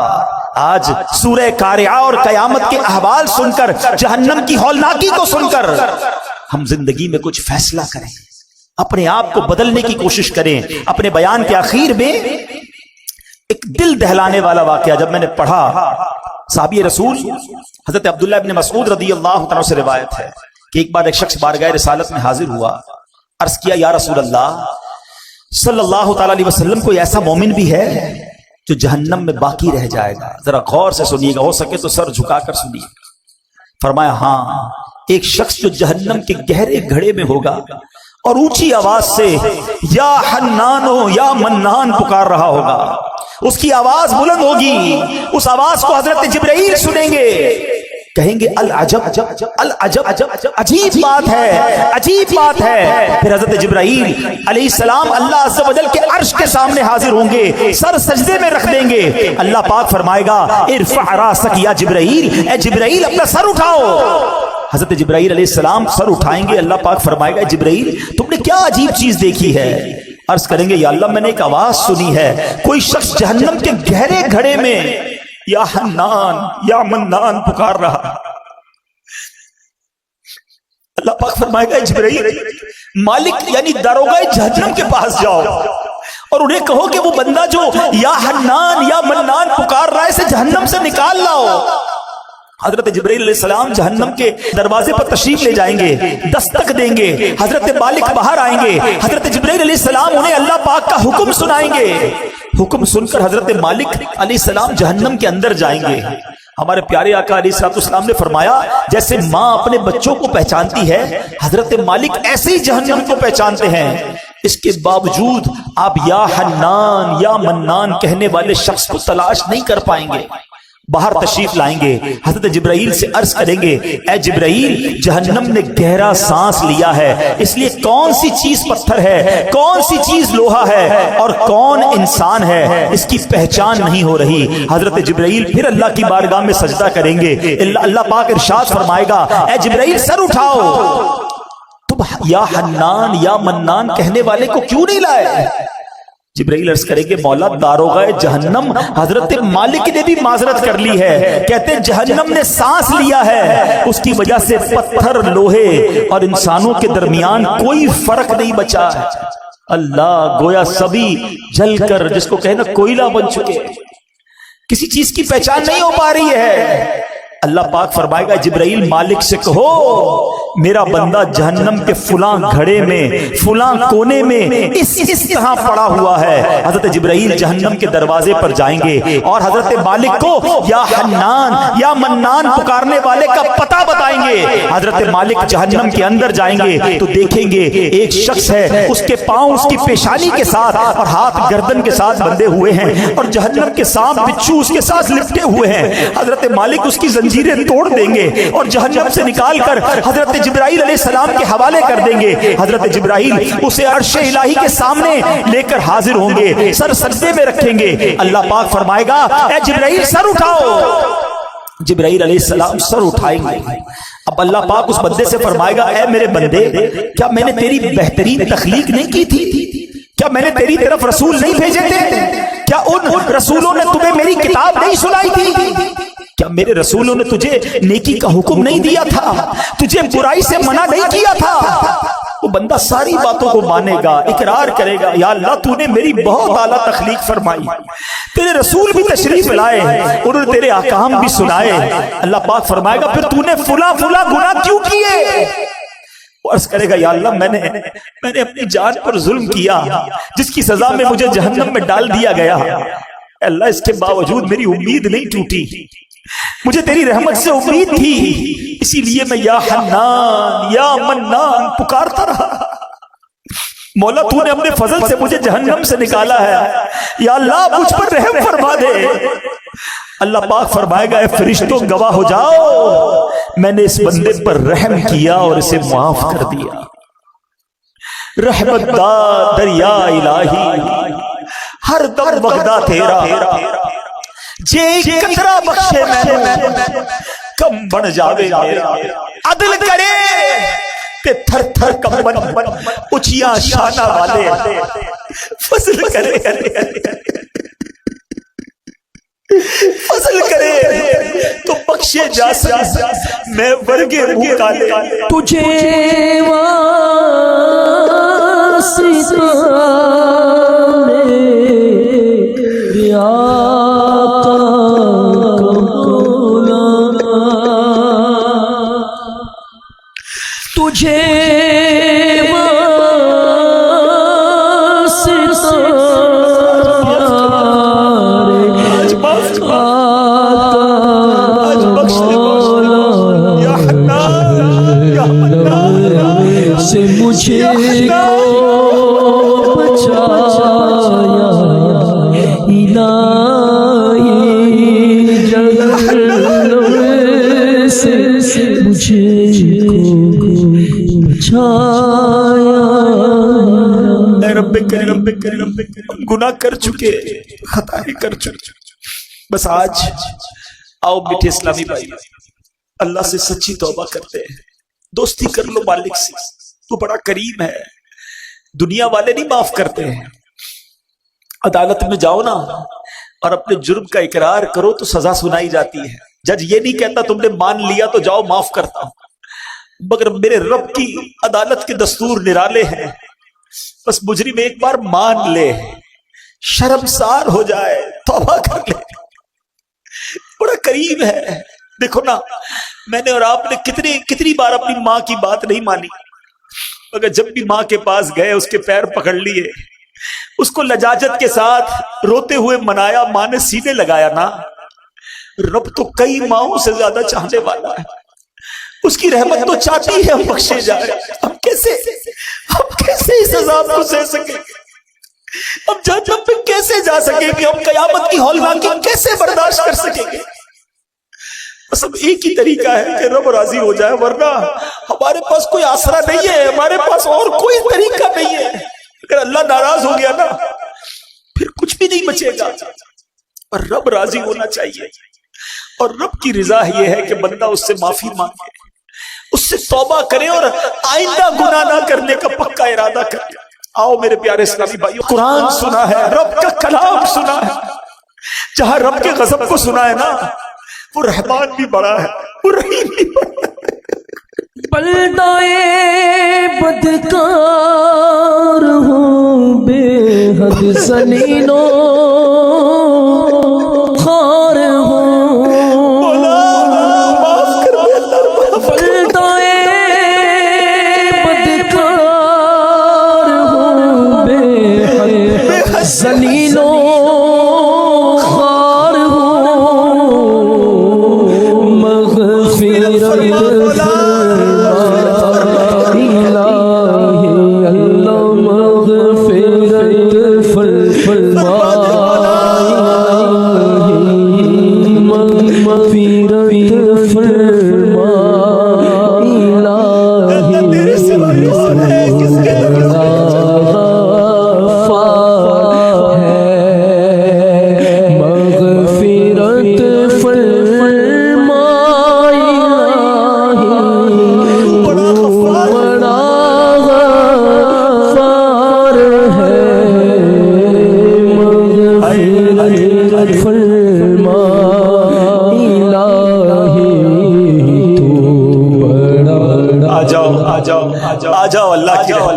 آج سورہ قارعہ اور قیامت کے احوال سن کر، جہنم کی ہولناکی کو سن کر ہم زندگی میں کچھ فیصلہ کریں، اپنے آپ کو بدلنے کی کوشش کریں۔ اپنے بیان کے آخر میں ایک دل دہلانے والا واقعہ جب میں نے پڑھا، صحابی رسول حضرت عبداللہ ابن مسعود رضی اللہ عنہ سے روایت ہے کہ ایک بار ایک شخص بارگاہ رسالت میں حاضر ہوا، عرض کیا یا رسول اللہ صلی اللہ تعالی علیہ وسلم، کوئی ایسا مومن بھی ہے جو جہنم میں باقی رہ جائے گا؟ ذرا غور سے سنیے گا، ہو سکے تو سر جھکا کر سنیے۔ فرمایا ہاں، ایک شخص جو جہنم کے گہرے گھڑے میں ہوگا اور اونچی آواز سے یا حنانو یا منان پکار رہا ہوگا، اس کی آواز بلند ہوگی، اس آواز کو حضرت جبرائیل سنیں گے، کہیں گے العجب العجب، عجیب بات ہے، عجیب بات ہے۔ پھر حضرت جبرائیل علیہ السلام اللہ عز و جل کے عرش کے سامنے حاضر ہوں گے، سر سجدے میں رکھ دیں گے۔ اللہ پاک فرمائے گا ارفع راسک یا جبرائیل، اے جبرائیل اپنا سر اٹھاؤ۔ حضرت جبرائیل علیہ السلام سر اٹھائیں گے، اللہ پاک فرمائے گا جبرائیل تم نے کیا عجیب چیز دیکھی ہے؟ عرض کریں گے یا اللہ میں نے ایک آواز سنی ہے، کوئی شخص جہنم کے گہرے گھڑے میں یا حنان یا منان پکار رہا۔ اللہ پاک فرمائے گا جبرائیل مالک یعنی داروغہ جہنم کے پاس جاؤ اور انہیں کہو کہ وہ بندہ جو یا حنان یا منان پکار رہا ہے اسے جہنم سے نکال لاؤ۔ حضرت جبرائیل علیہ السلام جہنم کے دروازے پر تشریف لے جائیں گے، دستک دیں گے، حضرت مالک باہر آئیں گے، حضرت جبرائیل علیہ السلام انہیں اللہ پاک کا حکم سنائیں گے۔ حکم سن کر حضرت مالک علیہ السلام جہنم کے اندر جائیں گے۔ ہمارے پیارے آقا علیہ السلام نے فرمایا جیسے ماں اپنے بچوں کو پہچانتی ہے، حضرت مالک ایسے ہی جہنم کو پہچانتے ہیں۔ اس کے باوجود آپ یا حنان یا منان کہنے والے شخص کو تلاش نہیں کر پائیں گے۔ باہر تشریف لائیں گے، حضرت جبرائیل سے عرض کریں گے اے جبرائیل جہنم نے گہرا سانس لیا ہے، اس لیے کون سی چیز پتھر ہے، کون سی چیز لوہا ہے اور کون انسان ہے اس کی پہچان نہیں ہو رہی۔ حضرت جبرائیل پھر اللہ کی بارگاہ میں سجدہ کریں گے، اللہ پاک ارشاد فرمائے گا اے جبرائیل سر اٹھاؤ، تم یا حنان یا منان کہنے والے کو کیوں نہیں لائے؟ جبرائیل عرض کرے کہ مولا داروغہ جہنم حضرت مالک نے بھی معذرت کر لی ہے، کہتے جہنم نے سانس لیا ہے، اس کی وجہ سے پتھر لوہے اور انسانوں کے درمیان کوئی فرق نہیں بچا ہے۔ اللہ گویا سبھی جل کر جس کو کہنا کوئلہ بن چکے، کسی چیز کی پہچان نہیں ہو پا رہی ہے۔ اللہ پاک فرمائے گا جبرائیل مالک سے کہو میرا بندہ جہنم کے فلاں گھڑے میں فلاں کونے میں اس طرح پڑا ہوا ہے. حضرت جبرائیل جہنم کے دروازے پر جائیں گے اور حضرت مالک کو یا حنان یا منان پکارنے والے کا پتہ بتائیں گے. حضرت مالک جہنم کے اندر جائیں گے تو دیکھیں گے ایک شخص ہے, اس کے پاؤں اس کی پیشانی کے ساتھ اور ہاتھ گردن کے ساتھ بندھے ہوئے ہیں اور جہنم کے سانپ بچھو اس کے ساتھ لپٹے ہوئے ہیں. حضرت مالک اس کی زنجیریں توڑ دیں گے اور جہنم سے نکال کر حضرت جبرائیل علیہ السلام کے حوالے کر دیں گے. حضرت جبرائیل اسے عرش الہی کے سامنے لے کر حاضر ہوں گے, سر سجدے میں رکھیں گے. اللہ پاک فرمائے گا اے جبرائیل سر اٹھاؤ. جبرائیل علیہ السلام سر اٹھائیں گے. اب اللہ پاک اس بندے سے فرمائے گا اے میرے بندے, کیا میں نے تیری بہترین تخلیق نہیں کی تھی؟ کیا میں نے تیری طرف رسول نہیں بھیجے تھے؟ کیا ان رسولوں نے تمہیں میری کتاب نہیں سنائی تھی؟ کیا میرے رسولوں نے تجھے نیکی کا حکم نہیں دیا تھا؟ تجھے برائی سے منع نہیں کیا تھا؟ وہ بندہ ساری باتوں کو مانے گا, اقرار کرے گا یا اللہ تو نے میری بہت اعلیٰ تخلیق فرمائی, تیرے رسول بھی تشریف لائے, انہوں نے تیرے احکام بھی سنائے. اللہ پاک فرمائے گا پھر تو نے فلاں گناہ کیوں کیے؟ وہ عرض کرے گا یا اللہ میں نے اپنی جان پر ظلم کیا جس کی سزا میں مجھے جہنم میں ڈال دیا گیا. اللہ اس کے باوجود میری امید نہیں ٹوٹی, مجھے تیری رحمت سے امید تھی, اسی لیے میں یا حنان یا منان پکارتا رہا. مولا تو نے اپنے فضل سے مجھے جہنم سے نکالا ہے, یا اللہ مجھ پر رحم فرما دے. اللہ پاک فرمائے گا اے فرشتوں گواہ ہو جاؤ, میں نے اس بندے پر رحم کیا اور اسے معاف کر دیا. رحمت دا دریا الہی ہر دم بغدہ تیرا, جے قطرہ بخشے میں نے کم بن جاوے میرا. عدل کرے تے تھر تھر کمبن اچھیاں شانہ والے, فضل کرے فضل کرے تو بخشے جا سکے. میں ورگے منہ کالے تجھے واسطہ میرے آقا مولانا, تجھے مجھے کو بچایا الہی جلوے سے, مجھے کو بچایا. اے رب کریم گناہ کر چکے, خطائیں کر چکے, بس آج آؤ میٹھے اسلامی بھائی اللہ سے سچی توبہ کرتے ہیں. دوستی کر لو مالک سے, تو بڑا کریم ہے. دنیا والے نہیں معاف کرتے ہیں. عدالت میں جاؤ نا اور اپنے جرم کا اقرار کرو تو سزا سنائی جاتی ہے. جج یہ نہیں کہتا تم نے مان لیا تو جاؤ معاف کرتا ہوں, مگر میرے رب کی عدالت کے دستور نرالے ہیں. بس مجرم ایک بار مان لے, شرمسار ہو جائے, توبہ کر لے. بڑا کریم ہے. دیکھو نا میں نے اور آپ نے کتنی بار اپنی ماں کی بات نہیں مانی, مگر جب بھی ماں کے پاس گئے اس کے پیر پکڑ لیے, اس کو لجاجت کے ساتھ روتے ہوئے منایا, ماں نے سینے لگایا نا. رب تو کئی ماؤں سے زیادہ چاہنے والا ہے, اس کی رحمت تو چاہتی ہے ہم بخشے جائے. ہم کیسے اس عذاب کو سہ سکیں, ہم جہنم پہ کیسے جا سکیں گے, ہم قیامت کی ہولناکی کیسے برداشت کر سکیں گے. سب ایک ہی طریقہ ہے کہ رب راضی ہو جائے, ورنہ ہمارے پاس کوئی آسرا نہیں ہے, ہمارے پاس اور کوئی طریقہ نہیں ہے. اگر اللہ ناراض ہو گیا نا پھر کچھ بھی نہیں بچے گا, اور رب راضی ہونا چاہیے. اور رب کی رضا یہ ہے کہ بندہ اس سے معافی مانگے, اس سے توبہ کرے اور آئندہ گناہ نہ کرنے کا پکا ارادہ کرے. آؤ میرے پیارے اسلامی بھائیو, قرآن سنا ہے, رب کا کلام سنا ہے. جہاں رب کے غضب کو سنا ہے نا وہ رحمان بھی بڑا ہے, وہ رحیم بھی بڑا ہے. بلدائے بدکار ہوں بے حد زنینوں خار ہوں, بلدائے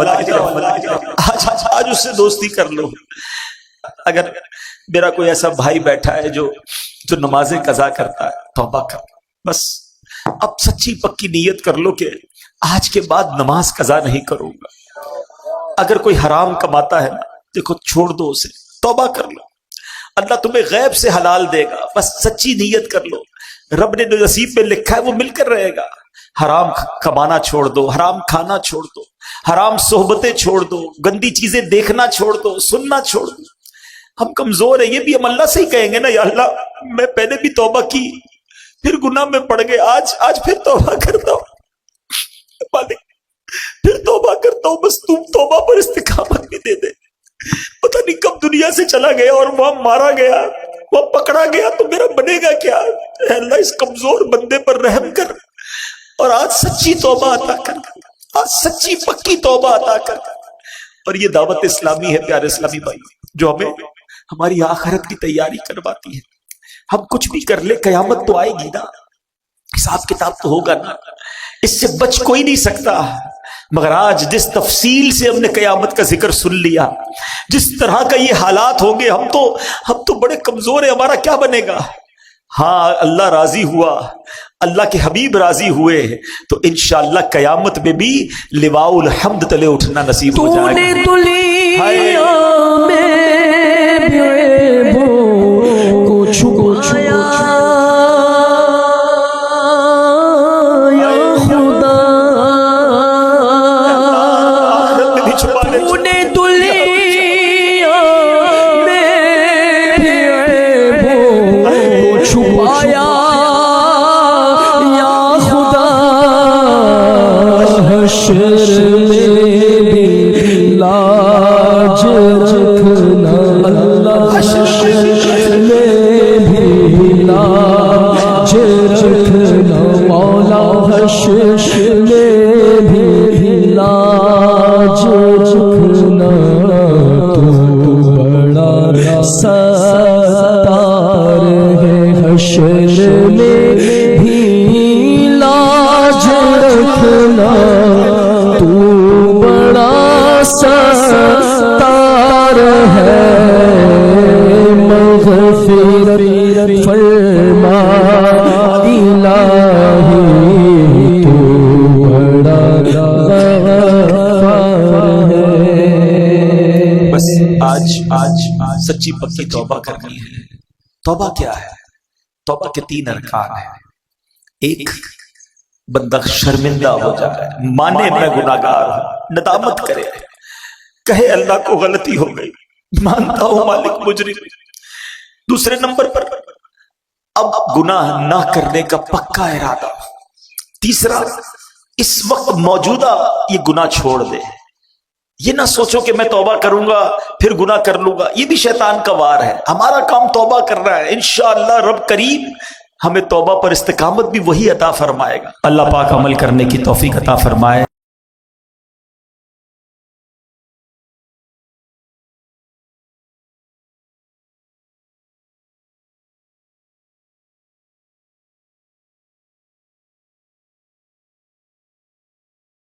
آج اس سے دوستی کر لو. اگر میرا کوئی ایسا بھائی بیٹھا ہے جو نمازیں قضا کرتا ہے، توبہ کر، بس اب سچی پکی نیت کر لو کہ آج کے بعد نماز قضا نہیں کروں گا. اگر کوئی حرام کماتا ہے نا، دیکھو چھوڑ دو اسے، توبہ کر لو، اللہ تمہیں غیب سے حلال دے گا. بس سچی نیت کر لو، رب نے جو نصیب میں لکھا ہے وہ مل کر رہے گا. حرام کمانا چھوڑ دو، حرام کھانا چھوڑ دو، حرام صحبتیں چھوڑ دو، گندی چیزیں دیکھنا چھوڑ دو، سننا چھوڑ دو. ہم کمزور ہیں، یہ بھی ہم اللہ سے ہی کہیں گے نا، یا اللہ میں پہلے بھی توبہ کی، پھر گناہ میں پڑ گئے، آج پھر توبہ کرتا ہوں مالک، پھر توبہ کرتا ہوں، بس تم توبہ پر استقامت بھی دے دے. پتہ نہیں کب دنیا سے چلا گیا اور وہاں مارا گیا، وہاں پکڑا گیا تو میرا بنے گا کیا؟ اے اللہ اس کمزور بندے پر رحم کر، اور آج سچی توبہ عطا کر، آج سچی پکی توبہ عطا کر. اور یہ دعوت اسلامی ہے پیارے اسلامی بھائی، جو ہمیں ہماری آخرت کی تیاری کرواتی ہے. ہم کچھ بھی کر لے، قیامت تو آئے گی نا، حساب کتاب تو ہوگا نا، اس سے بچ کوئی نہیں سکتا. مگر آج جس تفصیل سے ہم نے قیامت کا ذکر سن لیا، جس طرح کا یہ حالات ہوں گے، ہم تو بڑے کمزور ہیں، ہمارا کیا بنے گا؟ ہاں اللہ راضی ہوا، اللہ کے حبیب راضی ہوئے تو انشاءاللہ قیامت میں بھی لواء الحمد تلے اٹھنا نصیب ہو جائے گا. تو نے دنیا میں بھی عیبوں کو چھپایا یا خدا، تو نے دنیا میں بھی عیبوں کو چھپایا یا خدا، حشر میں بھی لاج رکھنا اللہ، حشر میں بھی لاج رکھنا مولا، حشر میں بھی لاج رکھنا، تو بڑا ستار ہے، حشر میں بھی لاج رکھنا، تو بڑا ستار ہے، مغفرت فرما الہی، تو بڑا غفار ہے. بس آج سچی پکی توبہ کرنی ہے. توبہ کیا ہے؟ توبہ کے 3 ارکان ہیں. ایک، بندہ شرمندہ ہو جائے، مانے میں گناہگار ہوں، ندامت کرے، کہے اللہ کو غلطی ہو گئی، مانتا ہوں مالک مجرم. دوسرے نمبر پر اب گناہ نہ کرنے کا پکا ارادہ. تیسرا، اس وقت موجودہ یہ گناہ چھوڑ دے، یہ نہ سوچو کہ میں توبہ کروں گا پھر گناہ کر لوں گا، یہ بھی شیطان کا وار ہے. ہمارا کام توبہ کرنا ہے، انشاءاللہ رب کریم ہمیں توبہ پر استقامت بھی وہی عطا فرمائے گا. اللہ پاک عمل کرنے کی توفیق عطا فرمائے.